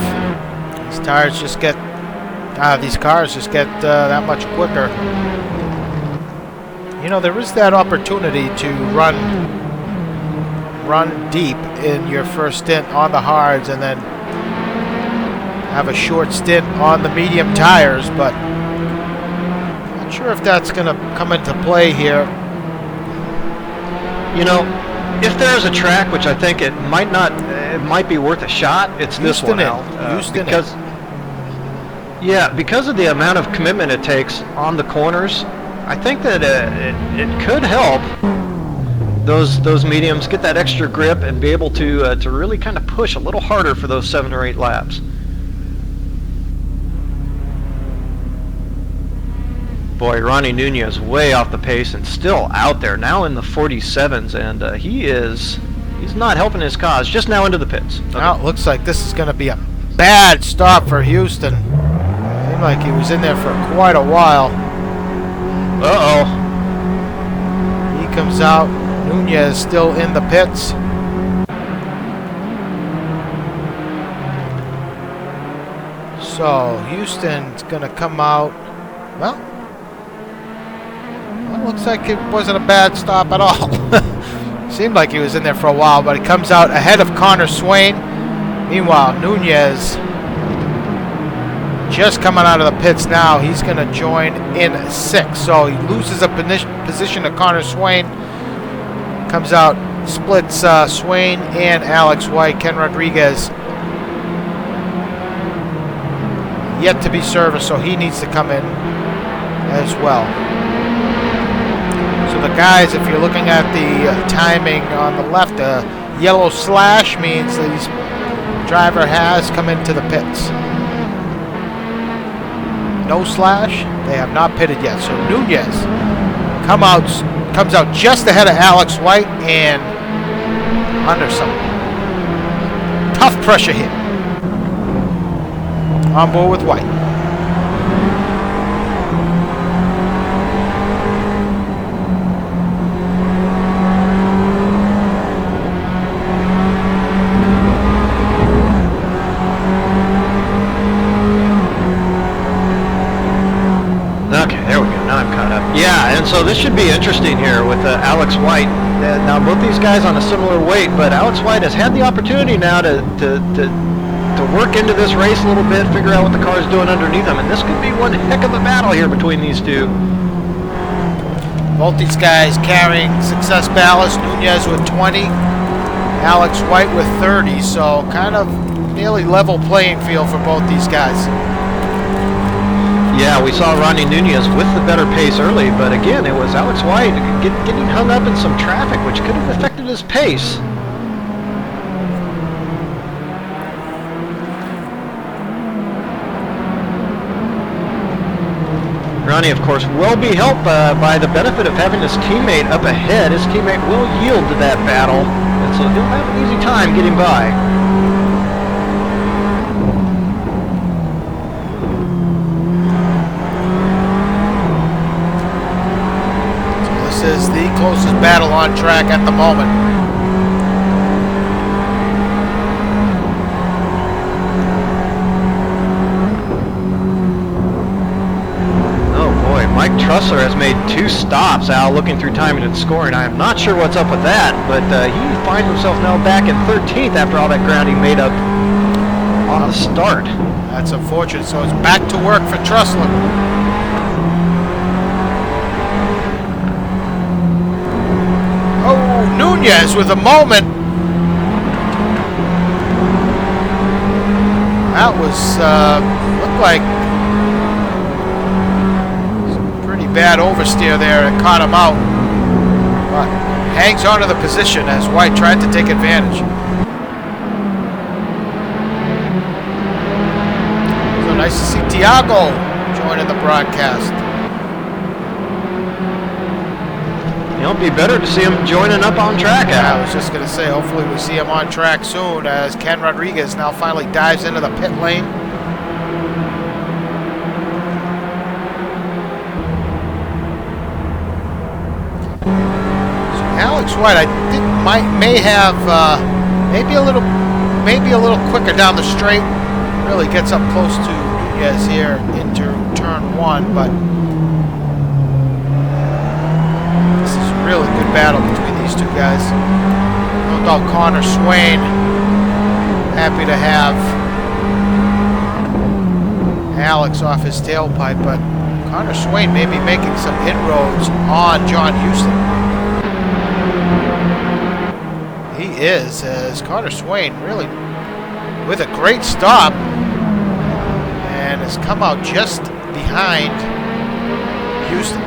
these tires just get, these cars just get that much quicker. You know, there is that opportunity to run deep in your first stint on the hards and then have a short stint on the medium tires, but I'm not sure if that's going to come into play here. You know, if there's a track, which I think it might be worth a shot, it's this one, Al. Houston because, Yeah, because of the amount of commitment it takes on the corners, I think that it could help those mediums get that extra grip and be able to really kind of push a little harder for those 7 or 8 laps. Boy, Ronnie Nunez way off the pace and still out there, now in the 47s, and he's not helping his cause, just now into the pits. Okay. Now it looks like this is going to be a bad stop for Houston. Seemed like he was in there for quite a while. Uh-oh. He comes out. Nunez still in the pits. So Houston's going to come out. Well, looks like it wasn't a bad stop at all. Seemed like he was in there for a while, but he comes out ahead of Connor Swain. Meanwhile, Nunez just coming out of the pits now. He's going to join in 6th. So he loses a position to Connor Swain. Comes out, splits Swain and Alex White. Ken Rodriguez yet to be serviced, so he needs to come in as well. So the guys, if you're looking at the timing on the left, yellow slash means the driver has come into the pits. No slash, they have not pitted yet. So Nunez comes out just ahead of Alex White and under some tough pressure here. On board with White. Okay, there we go. Now I'm caught up. Yeah, and so this should be interesting here with Alex White. Now both these guys on a similar weight, but Alex White has had the opportunity now to work into this race a little bit, figure out what the car is doing underneath him, and this could be one heck of a battle here between these two. Both these guys carrying success ballast. Nunez with 20, Alex White with 30, so kind of nearly level playing field for both these guys. Yeah, we saw Ronnie Nunez with the better pace early, but again, it was Alex White getting hung up in some traffic, which could have affected his pace. Ronnie, of course, will be helped by the benefit of having his teammate up ahead. His teammate will yield to that battle, and so he'll have an easy time getting by. So this is the closest battle on track at the moment. Mike Trussler has made 2 stops, Al, looking through timing and scoring. I am not sure what's up with that, but he finds himself now back in 13th after all that ground he made up on the start. That's unfortunate, so it's back to work for Trussler. Oh, Nunez with a moment. That was, looked like bad oversteer there and caught him out, but hangs on to the position as White tried to take advantage. So nice to see Tiago joining the broadcast. It'll be better to see him joining up on track. Yeah, I was just going to say, hopefully we see him on track soon as Ken Rodriguez now finally dives into the pit lane. Alex White, I think may have maybe a little quicker down the straight. Really gets up close to Nunez here into turn 1, but this is a really good battle between these two guys. No doubt Connor Swain happy to have Alex off his tailpipe, but Connor Swain may be making some inroads on John Houston. He is, as Connor Swain really with a great stop, and has come out just behind Houston.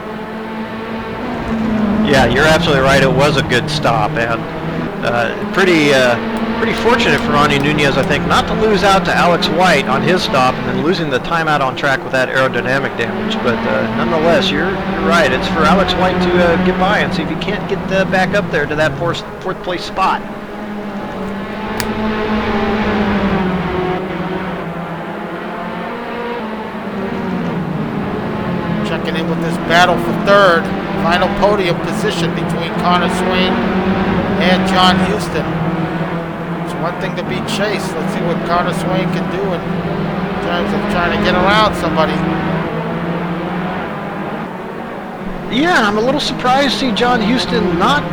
Yeah, you're absolutely right. It was a good stop, and pretty fortunate for Ronnie Nunez, I think, not to lose out to Alex White on his stop and then losing the timeout on track with that aerodynamic damage. But nonetheless, you're right. It's for Alex White to get by and see if he can't get back up there to that fourth place spot. Checking in with this battle for third. Final podium position between Connor Swain and John Houston. It's one thing to be chased. Let's see what Connor Swain can do in terms of trying to get around somebody. Yeah, I'm a little surprised to see John Houston not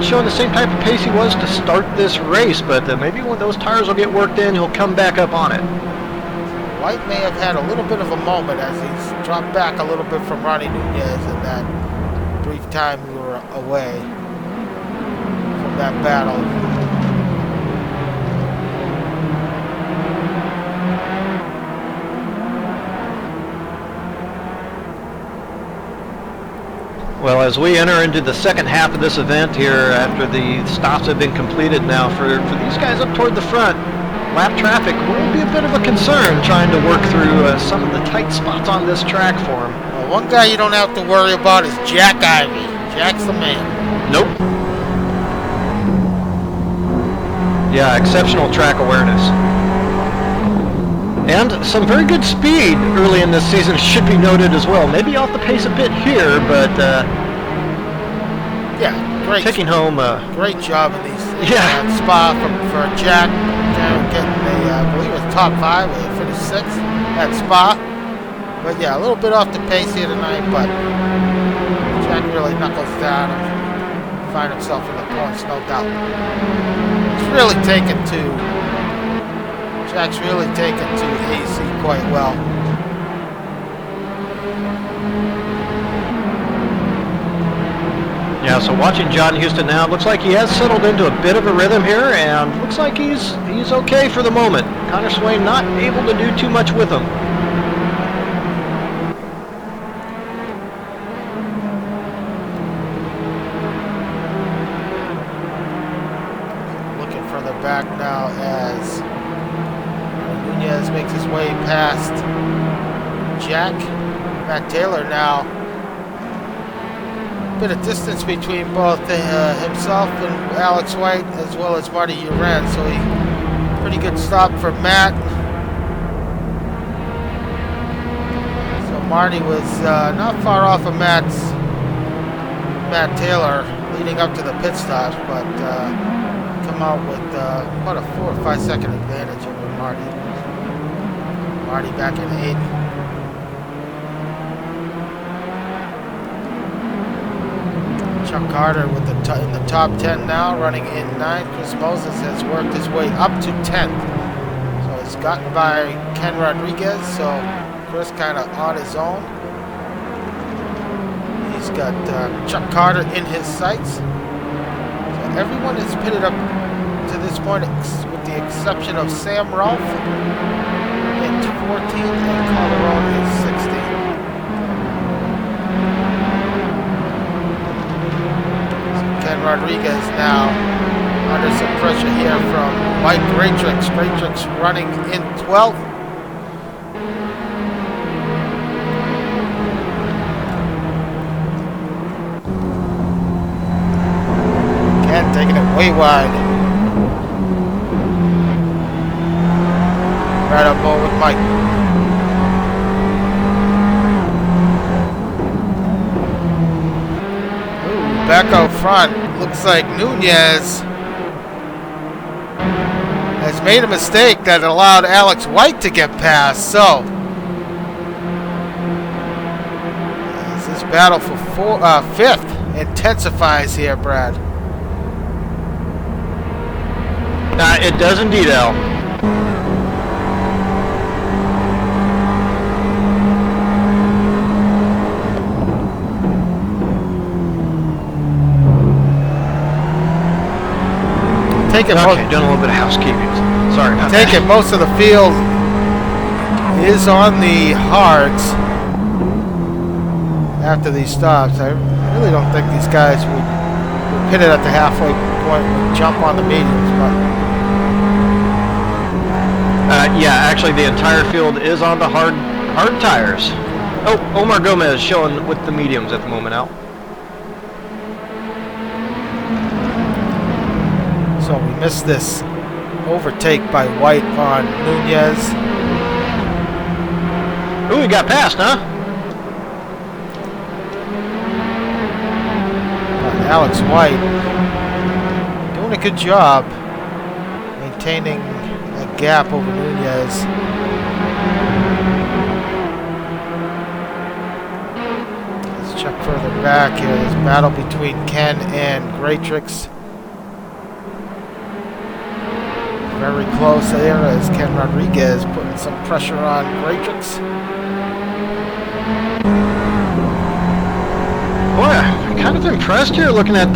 showing the same type of pace he was to start this race, but maybe when those tires will get worked in, he'll come back up on it. White may have had a little bit of a moment as he's dropped back a little bit from Ronnie Nunez in that brief time we were away from that battle. Well, as we enter into the second half of this event here, after the stops have been completed now, for these guys up toward the front, lap traffic will be a bit of a concern trying to work through some of the tight spots on this track for them. Well, one guy you don't have to worry about is Jack Ivey. Jack's the man. Nope. Yeah, exceptional track awareness. And some very good speed early in this season should be noted as well. Maybe off the pace a bit here, but yeah, great. Taking home great job in these yeah. Spa for Jack. Getting I believe it was top 5, he finished 6th at Spa. But yeah, a little bit off the pace here tonight, but Jack really knuckles down and find himself in the points, no doubt. Jack's really taken to AC quite well. Yeah, so watching John Houston now, looks like he has settled into a bit of a rhythm here, and looks like he's okay for the moment. Connor Swain not able to do too much with him. Looking further back now as Nunez makes his way past Jack. Matt Taylor now. Bit of distance between both himself and Alex White, as well as Marty Eiran, so pretty good stop for Matt. So Marty was not far off of Matt Taylor leading up to the pit stops, but come out with about a 4 or 5 second advantage over Marty. Marty back in 8th. Chuck Carter with in the top 10 now, running in 9th. Chris Moses has worked his way up to 10th. So he's gotten by Ken Rodriguez, so Chris kind of on his own. He's got Chuck Carter in his sights. So everyone is pitted up to this point with the exception of Sam Rolfe in 14th and Calderon is 16th. Ken Rodriguez now under some pressure here from Mike Graytrix. Graytrix running in 12th. Ken taking it way wide. Right up more with Mike. Back out front, looks like Nunez has made a mistake that allowed Alex White to get past. So, as this battle for 5th intensifies here, Brad. It does indeed, Al. Doing a little bit of housekeeping. Sorry. Most of the field is on the hards after these stops. I really don't think these guys would hit it at the halfway point and jump on the mediums, but yeah, actually the entire field is on the hard tires. Oh, Omar Gomez showing with the mediums at the moment out. So we missed this overtake by White on Nunez. Ooh, he got past, huh? Alex White doing a good job maintaining a gap over Nunez. Let's check further back here. There's a battle between Ken and Graytrix. Very close there as Ken Rodriguez putting some pressure on Graytrix. Boy, I'm kind of impressed here looking at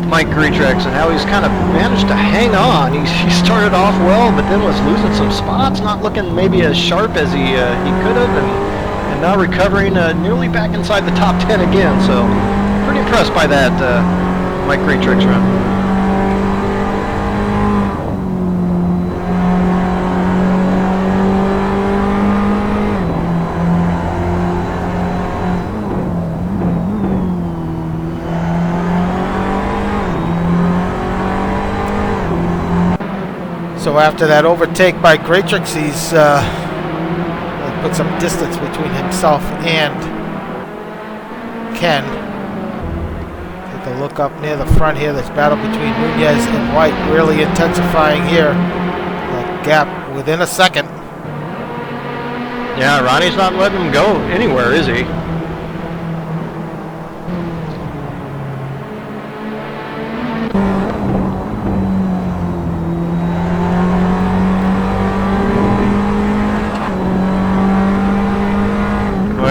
Mike Graytrix and how he's kind of managed to hang on. He started off well, but then was losing some spots, not looking maybe as sharp as he could have, and now recovering nearly back inside the top 10 again. So pretty impressed by that Mike Graytrix run. So after that overtake by Graytrix, he's put some distance between himself and Ken. Take a look up near the front here. This battle between Nunez and White really intensifying here. That gap within a second. Yeah, Ronnie's not letting him go anywhere, is he?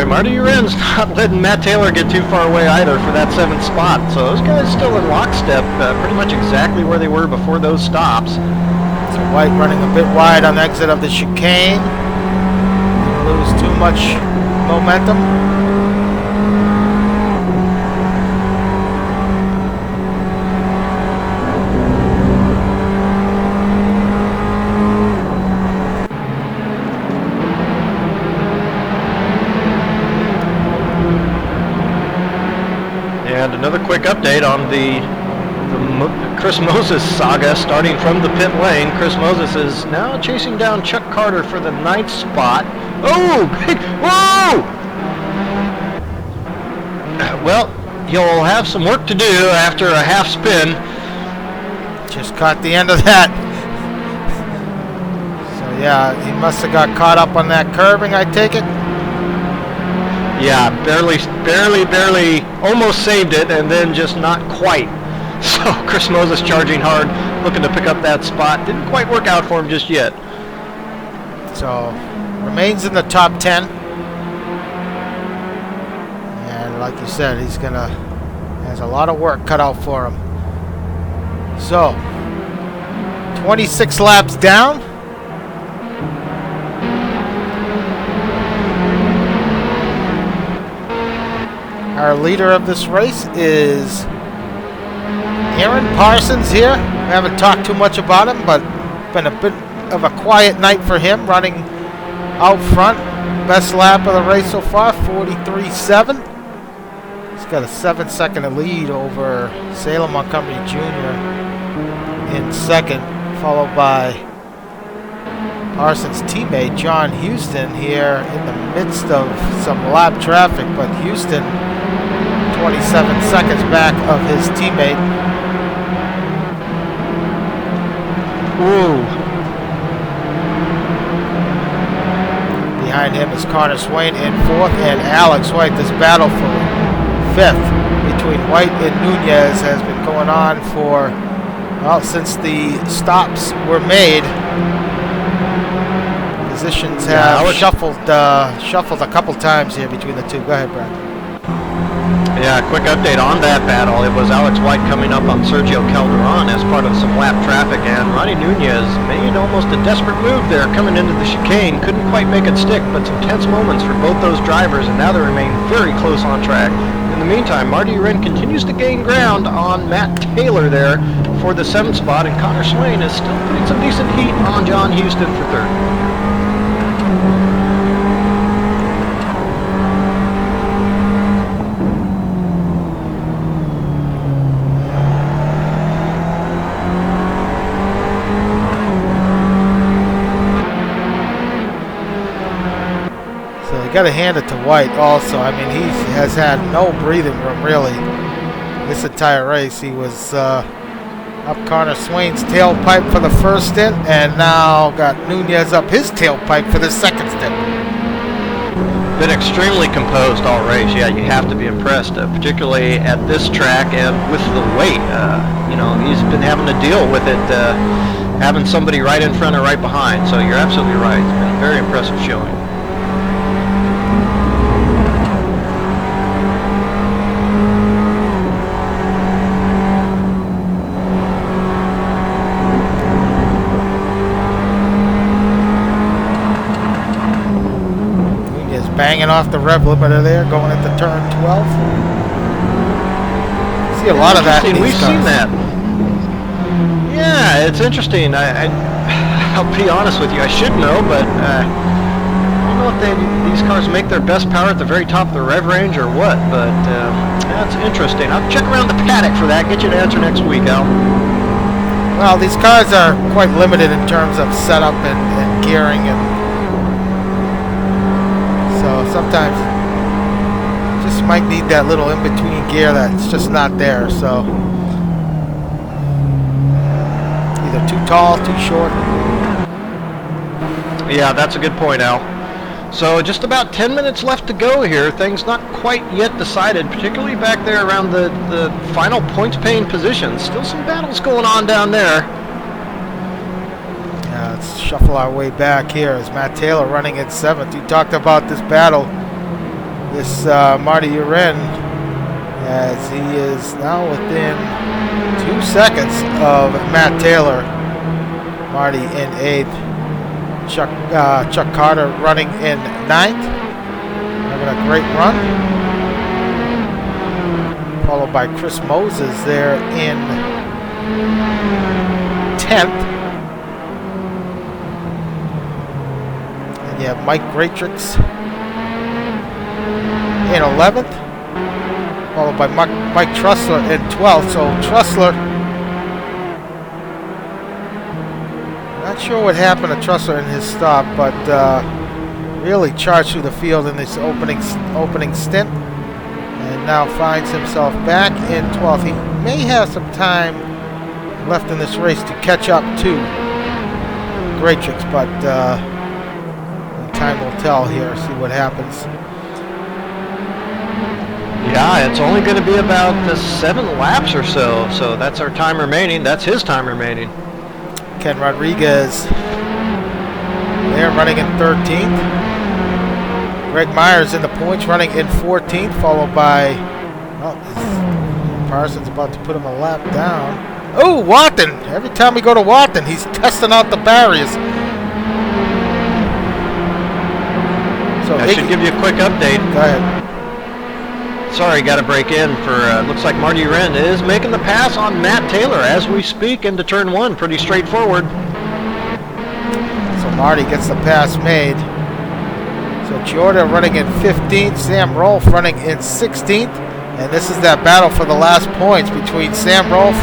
Marty Eiran's not letting Matt Taylor get too far away either for that 7th spot. So those guys still in lockstep, pretty much exactly where they were before those stops. So White running a bit wide on the exit of the chicane. Didn't lose too much momentum. And another quick update on the Chris Moses saga starting from the pit lane. Chris Moses is now chasing down Chuck Carter for the 9th spot. Oh, big, whoa! Well, you'll have some work to do after a half spin. Just caught the end of that. So yeah, he must have got caught up on that curbing, I take it. Yeah, barely, almost saved it, and then just not quite. So Chris Moses charging hard, looking to pick up that spot. Didn't quite work out for him just yet. So, remains in the top 10. And like you said, has a lot of work cut out for him. So, 26 laps down. Our leader of this race is Eiran Parsons here. We haven't talked too much about him, but been a bit of a quiet night for him, running out front. Best lap of the race so far, 43.7. He's got a 7-second lead over Salem Montgomery Jr. in second, followed by Parsons' teammate John Houston here in the midst of some lap traffic, but Houston 27 seconds back of his teammate. Ooh. Behind him is Connor Swain in 4th, and Alex White. This battle for 5th between White and Nunez has been going on for, well, since the stops were made. Positions have shuffled a couple times here between the two. Go ahead, Brad. Yeah, quick update on that battle. It was Alex White coming up on Sergio Calderon as part of some lap traffic, and Ronnie Nunez made almost a desperate move there coming into the chicane. Couldn't quite make it stick, but some tense moments for both those drivers, and now they remain very close on track. In the meantime, Marty Eiran continues to gain ground on Matt Taylor there for the 7th spot, and Connor Swain is still putting some decent heat on John Houston for 3rd. Got to hand it to White also. I mean, he has had no breathing room really this entire race. He was up Connor Swain's tailpipe for the first stint, and now got Nunez up his tailpipe for the second stint. Been extremely composed all race. Yeah, you have to be impressed, particularly at this track and with the weight. You know, he's been having to deal with it, having somebody right in front or right behind. So you're absolutely right. It's been a very impressive showing. Banging off the rev limiter there, going into turn 12. See a lot of that in these We've cars. seen that. Yeah, it's interesting. I'll be honest with you, I should know, but I don't know if these cars make their best power at the very top of the rev range or what, but that's interesting. I'll check around the paddock for that, get you an answer next week, Al. Well, these cars are quite limited in terms of setup and gearing, and so sometimes just might need that little in-between gear that's just not there. So either too tall, too short. Yeah, that's a good point, Al. So just about 10 minutes left to go here. Things not quite yet decided, particularly back there around the final points-paying positions. Still some battles going on down there. Let's shuffle our way back here as Matt Taylor running in 7th. You talked about this battle, this Marty Eiran, as he is now within 2 seconds of Matt Taylor. Marty in 8th. Chuck Carter running in 9th. Having a great run. Followed by Chris Moses there in 10th. You have Mike Greatrix in 11th, followed by Mike Trussler in 12th. So Trussler, not sure what happened to Trussler in his stop, but really charged through the field in this opening stint, and now finds himself back in 12th. He may have some time left in this race to catch up to Greatrix, but time will tell here, see what happens. Yeah, it's only going to be about 7 laps or so, so that's our time remaining. That's his time remaining. Ken Rodriguez there running in 13th. Greg Myers in the points running in 14th, followed by, well, Parsons about to put him a lap down. Oh, Watton! Every time we go to Watton, he's testing out the barriers. So I should give you a quick update. Go ahead. Sorry, got to break in for, looks like Marty Eiran is making the pass on Matt Taylor as we speak into turn 1. Pretty straightforward. So Marty gets the pass made. So Giorda running in 15th, Sam Rolfe running in 16th. And this is that battle for the last points between Sam Rolfe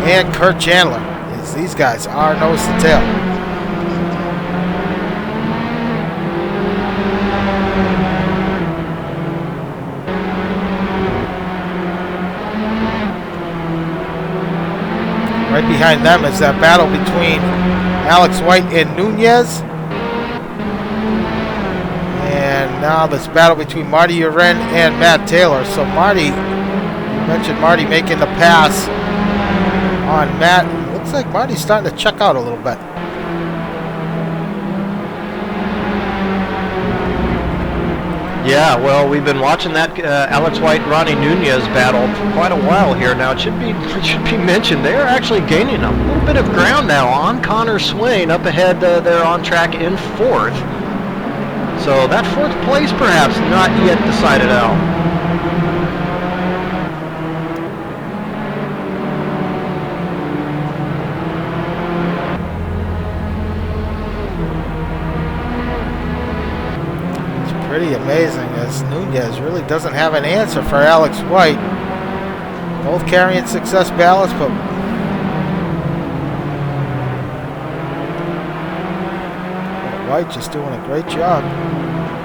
and Kurt Chandler. As these guys are nose to tail. Right behind them is that battle between Alex White and Nunez. And now this battle between Marty Eiran and Matt Taylor. So Marty, you mentioned Marty making the pass on Matt. Looks like Marty's starting to check out a little bit. Yeah, well, we've been watching that Alex White and Ronnie Nunez battle for quite a while here now. It should be mentioned they are actually gaining a little bit of ground now on Connor Swain up ahead. They're on track in 4th. So that 4th place perhaps not yet decided out. Pretty amazing, as Nunez really doesn't have an answer for Alex White. Both carrying success ballots, but White just doing a great job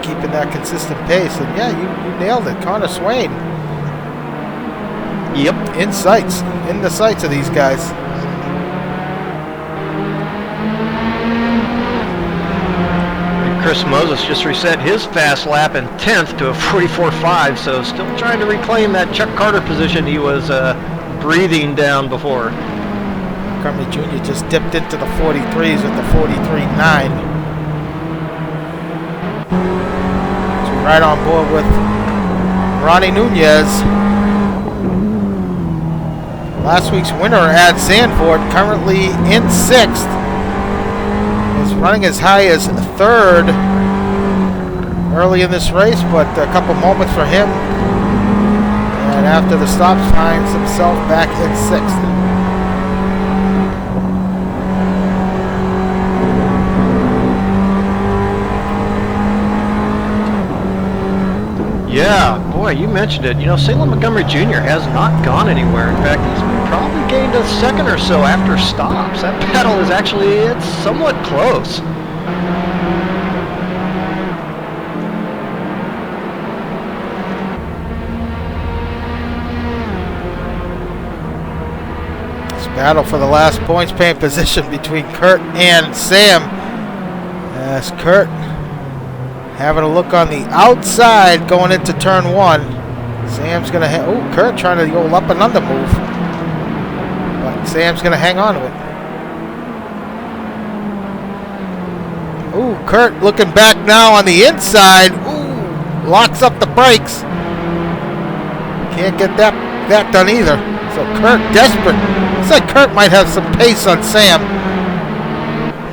keeping that consistent pace. And yeah, you nailed it. Connor Swain. Yep. In the sights of these guys. Chris Moses just reset his fast lap in 10th to a 44.5, so still trying to reclaim that Chuck Carter position he was breathing down before. Montgomery Jr. just dipped into the 43s with the 43.9. So right on board with Ronnie Nunez. Last week's winner at Zandvoort, currently in 6th. Was running as high as 3rd early in this race, but a couple moments for him. And after the stops, finds himself back in 6th. Yeah, boy, you mentioned it. You know, Salem Montgomery Jr. has not gone anywhere. In fact, he's probably gained a second or so after stops. That battle is actually, it's somewhat close. This battle for the last points paying position between Kurt and Sam. As Kurt having a look on the outside going into turn 1. Sam's going to Kurt trying to go up and under move. But Sam's going to hang on to it. Ooh, Kurt looking back now on the inside. Ooh, locks up the brakes. Can't get that done either. So Kurt desperate. Looks like Kurt might have some pace on Sam.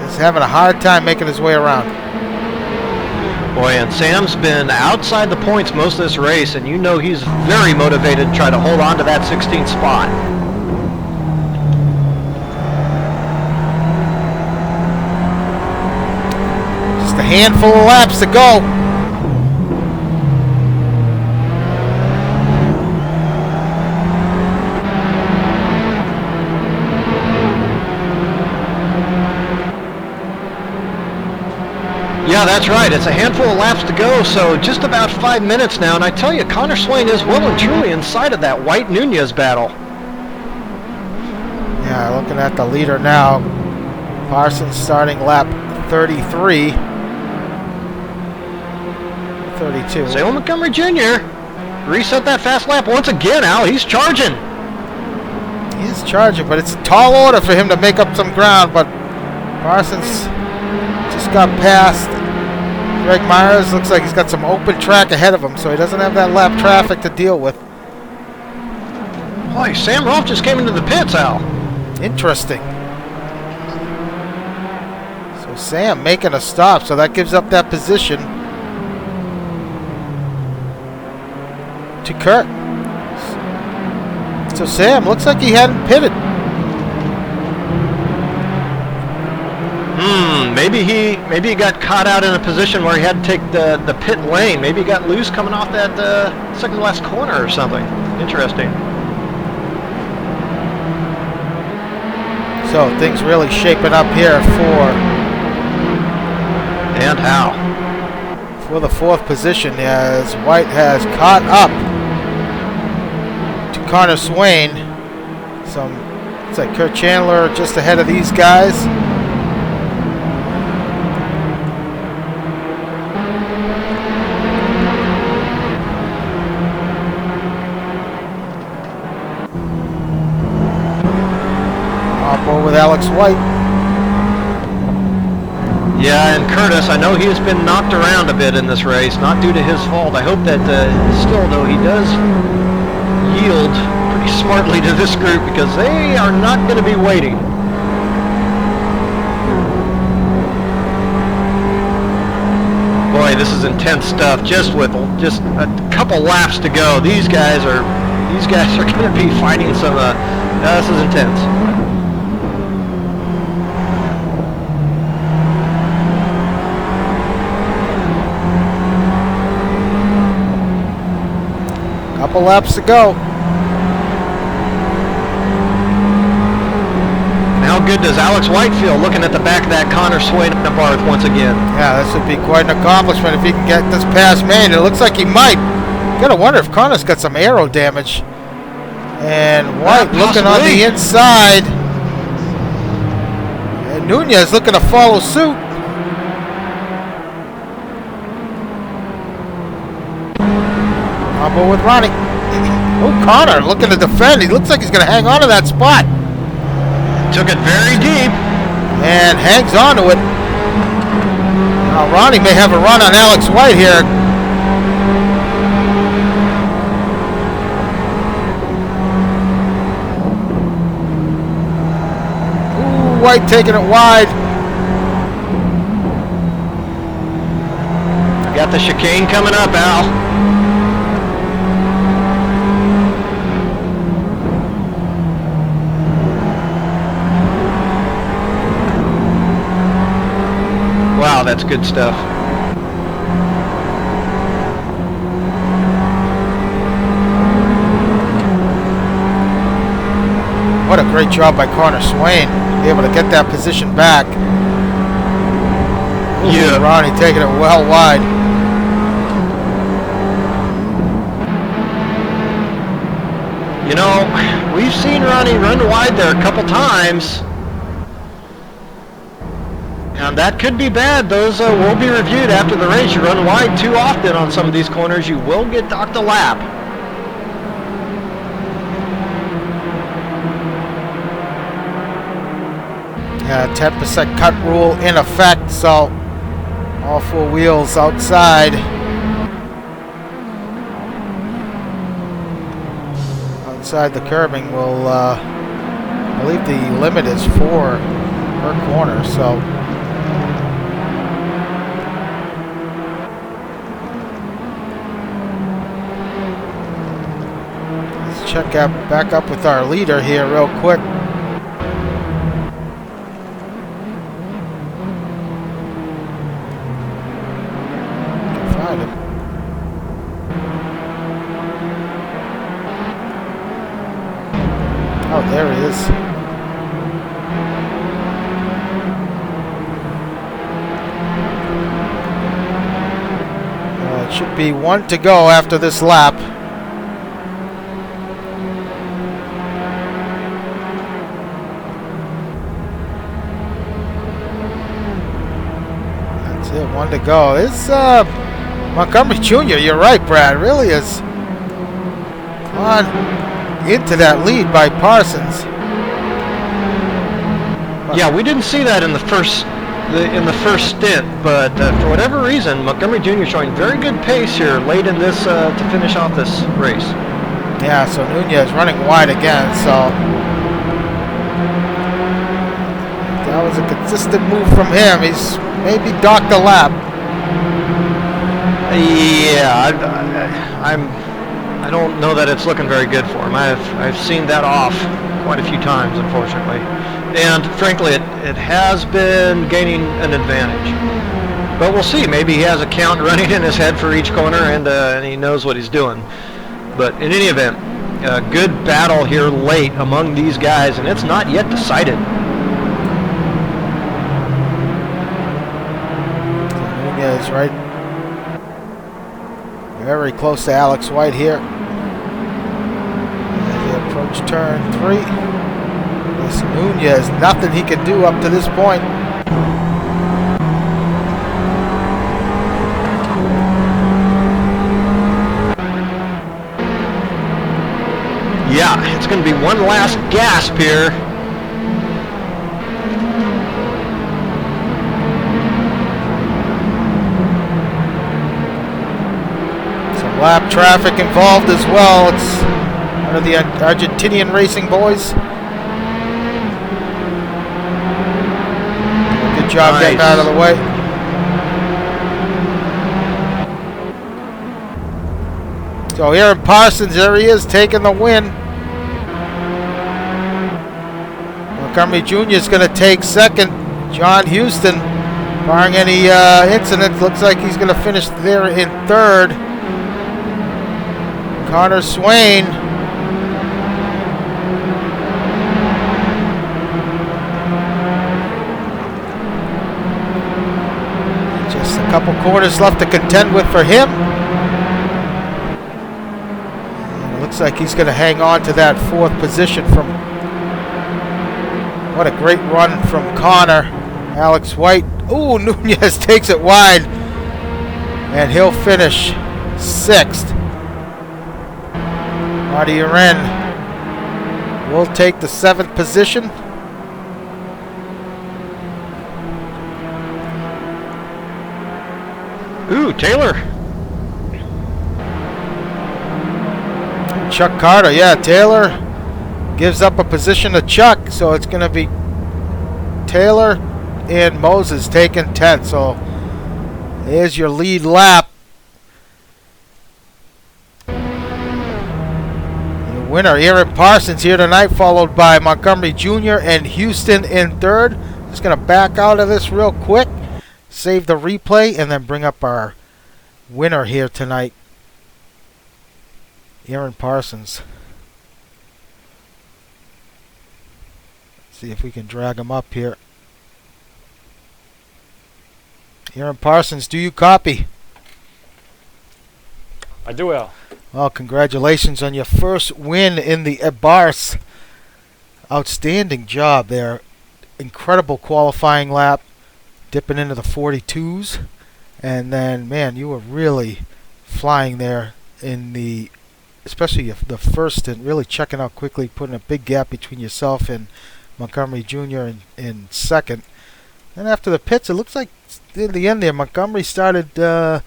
He's having a hard time making his way around. Boy, and Sam's been outside the points most of this race, and you know he's very motivated to try to hold on to that 16th spot. Just a handful of laps to go. Yeah, that's right. It's a handful of laps to go, so just about 5 minutes now. And I tell you, Connor Swain is well and truly inside of that White Nunez battle. Yeah, looking at the leader now. Parsons starting lap 33. 32. Salem Montgomery Jr. reset that fast lap once again, Al. He's charging. He is charging, but it's a tall order for him to make up some ground. But Parsons just got past Greg Myers. Looks like he's got some open track ahead of him, so he doesn't have that lap traffic to deal with. Boy, Sam Rolfe just came into the pits, Al. Interesting. So Sam making a stop, so that gives up that position to Kurt. So Sam looks like he hadn't pitted. Maybe he got caught out in a position where he had to take the pit lane. Maybe he got loose coming off that second last corner or something. Interesting. So things really shaping up here And how? For the 4th position, as White has caught up to Connor Swain. It's like Kurt Chandler just ahead of these guys. On board with Alex White. Yeah, and Curtis, I know he has been knocked around a bit in this race, not due to his fault. I hope that still, though, he does yield pretty smartly to this group because they are not going to be waiting. Boy, this is intense stuff. Just with just a couple laps to go, these guys are going to be fighting some. This is intense. Couple laps to go. How good does Alex White feel looking at the back of that Connor Swain and Abarth once again? Yeah, this would be quite an accomplishment if he can get this past Maine. It looks like he might. Gotta wonder if Connor's got some aero damage. And White looking on the inside. And Nunez looking to follow suit. Combo with Ronnie. Oh, Connor looking to defend. He looks like he's going to hang on to that spot. Took it very deep. And hangs on to it. Now Ronnie may have a run on Alex White here. Ooh, White taking it wide. Got the chicane coming up, Al. Wow, that's good stuff. What a great job by Connor Swain. Be able to get that position back. Ooh, yeah. Ronnie taking it well wide. You know, we've seen Ronnie run wide there a couple times. And that could be bad. Those will be reviewed after the race. You run wide too often on some of these corners, you will get docked a lap. Yeah, 10% cut rule in effect, so all four wheels outside. Outside the curbing will, I believe the limit is 4 per corner, so. Check back up with our leader here real quick. Can find him. Oh, there he is. It should be 1 to go after this lap. That's it, 1 to go. It's Montgomery Jr., you're right, Brad, really is on into that lead by Parsons. Yeah, we didn't see that in the first stint, but for whatever reason, Montgomery Jr. showing very good pace here late in this to finish off this race. Yeah, so Nunez running wide again, so that was a consistent move from him. He's maybe docked a lap. Yeah, I don't know that it's looking very good for him. I've seen that off quite a few times, unfortunately. And frankly, it has been gaining an advantage. But we'll see. Maybe he has a count running in his head for each corner, and he knows what he's doing. But in any event, a good battle here late among these guys, and it's not yet decided. Nunez right very close to Alex White here. As they approach turn 3. This Nunez, nothing he can do up to this point. Yeah, it's going to be one last gasp here. Lap traffic involved as well. It's one of the Argentinian racing boys. Good job getting out of the way. So here in Parsons, there he is taking the win. Montgomery Jr. is going to take second. John Houston, barring any incidents, looks like he's going to finish there in third. Connor Swain. Just a couple corners left to contend with for him. And it looks like he's going to hang on to that fourth position from... What a great run from Connor. Alex White. Ooh, Nunez takes it wide. And he'll finish sixth. Marty Eiran will take the seventh position. Ooh, Taylor. Chuck Carter, yeah, Taylor gives up a position to Chuck, so it's going to be Taylor and Moses taking 10th. So there's your lead lap. Winner, Aaron Parsons here tonight, followed by Montgomery Jr. and Houston in third. Just going to back out of this real quick, save the replay, and then bring up our winner here tonight, Aaron Parsons. Let's see if we can drag him up here. Aaron Parsons, do you copy? I do, Al. Well, congratulations on your first win in the Abarth. Outstanding job there. Incredible qualifying lap, dipping into the 42s. And then, man, you were really flying there in the, especially the first stint, really checking out quickly, putting a big gap between yourself and Montgomery Jr. in second. Then after the pits, it looks like in the end there, Montgomery started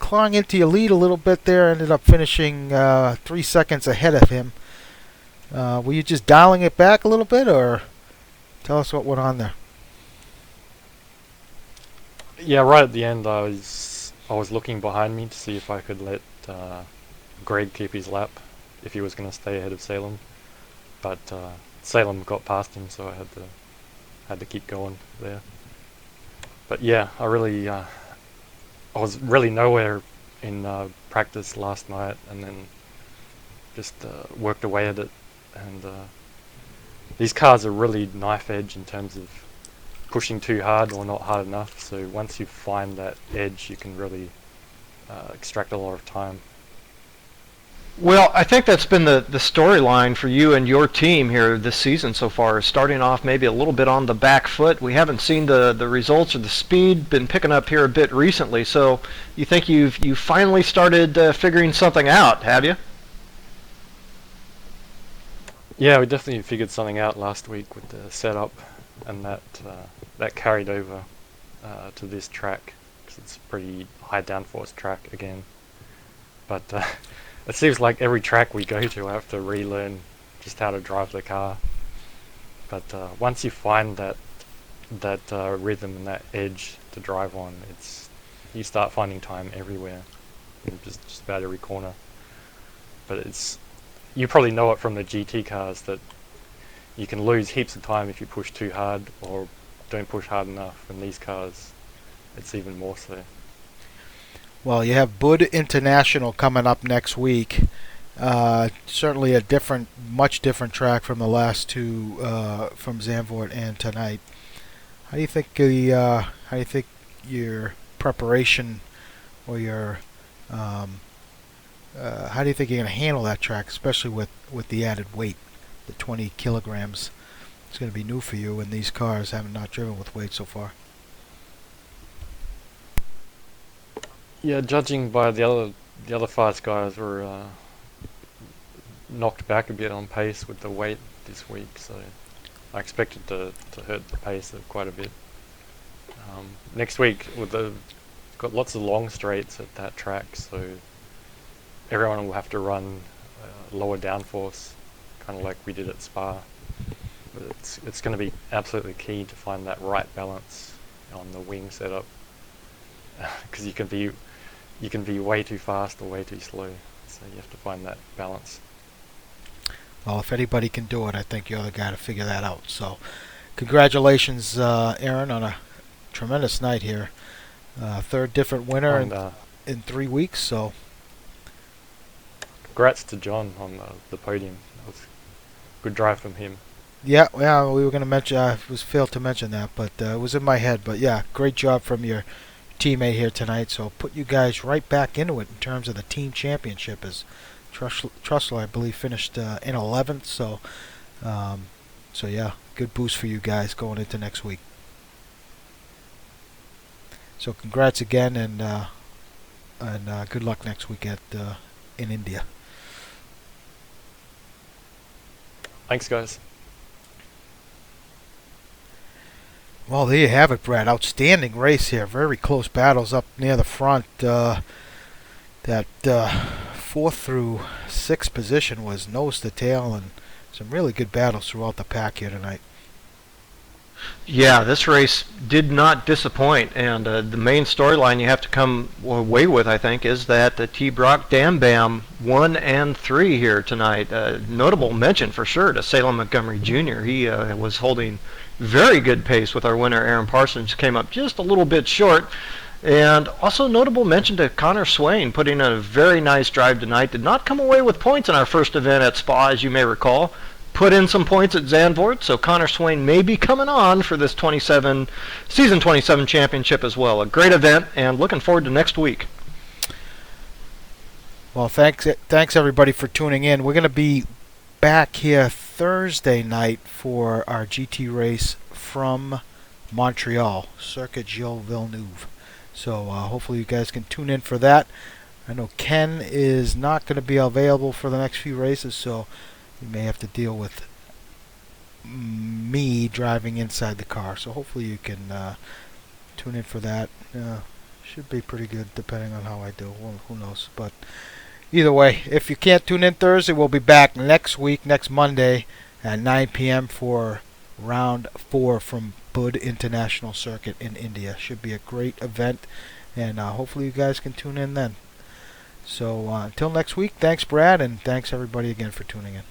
clawing into your lead a little bit there, ended up finishing 3 seconds ahead of him. Were you just dialing it back a little bit, or tell us what went on there? Yeah, right at the end, I was looking behind me to see if I could let Greg keep his lap if he was going to stay ahead of Salem, but Salem got past him, so I had to keep going there. But yeah, I was really nowhere in practice last night, and then just worked away at it. And these cars are really knife edge in terms of pushing too hard or not hard enough. So once you find that edge, you can really extract a lot of time. Well, I think that's been the storyline for you and your team here this season so far, starting off maybe a little bit on the back foot. We haven't seen the results or the speed been picking up here a bit recently. So you think you finally started figuring something out, have you? Yeah, we definitely figured something out last week with the setup, and that carried over to this track, because it's a pretty high downforce track again. But it seems like every track we go to I have to relearn just how to drive the car. But once you find that rhythm and that edge to drive on, you start finding time everywhere, in just about every corner. But you probably know it from the GT cars that you can lose heaps of time if you push too hard or don't push hard enough. In these cars, it's even more so. Well, you have Bud International coming up next week. Certainly a much different track from the last two, from Zandvoort and tonight. How do you think your preparation, or your how do you think you're going to handle that track, especially with the added weight, the 20 kilograms? It's going to be new for you, and these cars have not driven with weight so far. Yeah, judging by the other fast guys were knocked back a bit on pace with the weight this week, so I expect it to hurt the pace quite a bit. Next week, got lots of long straights at that track, so everyone will have to run lower downforce, kind of like we did at Spa. But it's going to be absolutely key to find that right balance on the wing setup, because you can be way too fast or way too slow. So you have to find that balance. Well, if anybody can do it, I think you're the guy to figure that out. So, congratulations, Eiran, on a tremendous night here. Third different winner in 3 weeks. So, congrats to John on the podium. That was a good drive from him. yeah, we were going to mention. I was failed to mention that, but it was in my head. But yeah, great job from your teammate here tonight. So put you guys right back into it in terms of the team championship. As Trussell, I believe, finished in 11th. So, so yeah, good boost for you guys going into next week. So congrats again, and good luck next week in India. Thanks, guys. Well, there you have it, Brad. Outstanding race here. Very close battles up near the front. That 4th through 6th position was nose to tail, and some really good battles throughout the pack here tonight. Yeah, this race did not disappoint, and the main storyline you have to come away with, I think, is that T. Brock Dam Bam 1 and 3 here tonight. Notable mention for sure to Salem Montgomery Jr. He was holding very good pace with our winner Aaron Parsons, came up just a little bit short. And also notable mention to Connor Swain, putting in a very nice drive tonight. Did not come away with points in our first event at Spa, as you may recall. Put in some points at Zandvoort, so Connor Swain may be coming on for this season 27 championship as well. A great event, and looking forward to next week. Well, thanks everybody for tuning in. We're going to be back here Thursday night for our GT race from Montreal, Circuit Gilles Villeneuve. So hopefully you guys can tune in for that. I know Ken is not going to be available for the next few races, so you may have to deal with me driving inside the car. So hopefully you can tune in for that. Should be pretty good depending on how I do. Well, who knows? But either way, if you can't tune in Thursday, we'll be back next week, next Monday at 9 p.m. for round 4 from Bud International Circuit in India. Should be a great event, and hopefully you guys can tune in then. So until next week, thanks Brad, and thanks everybody again for tuning in.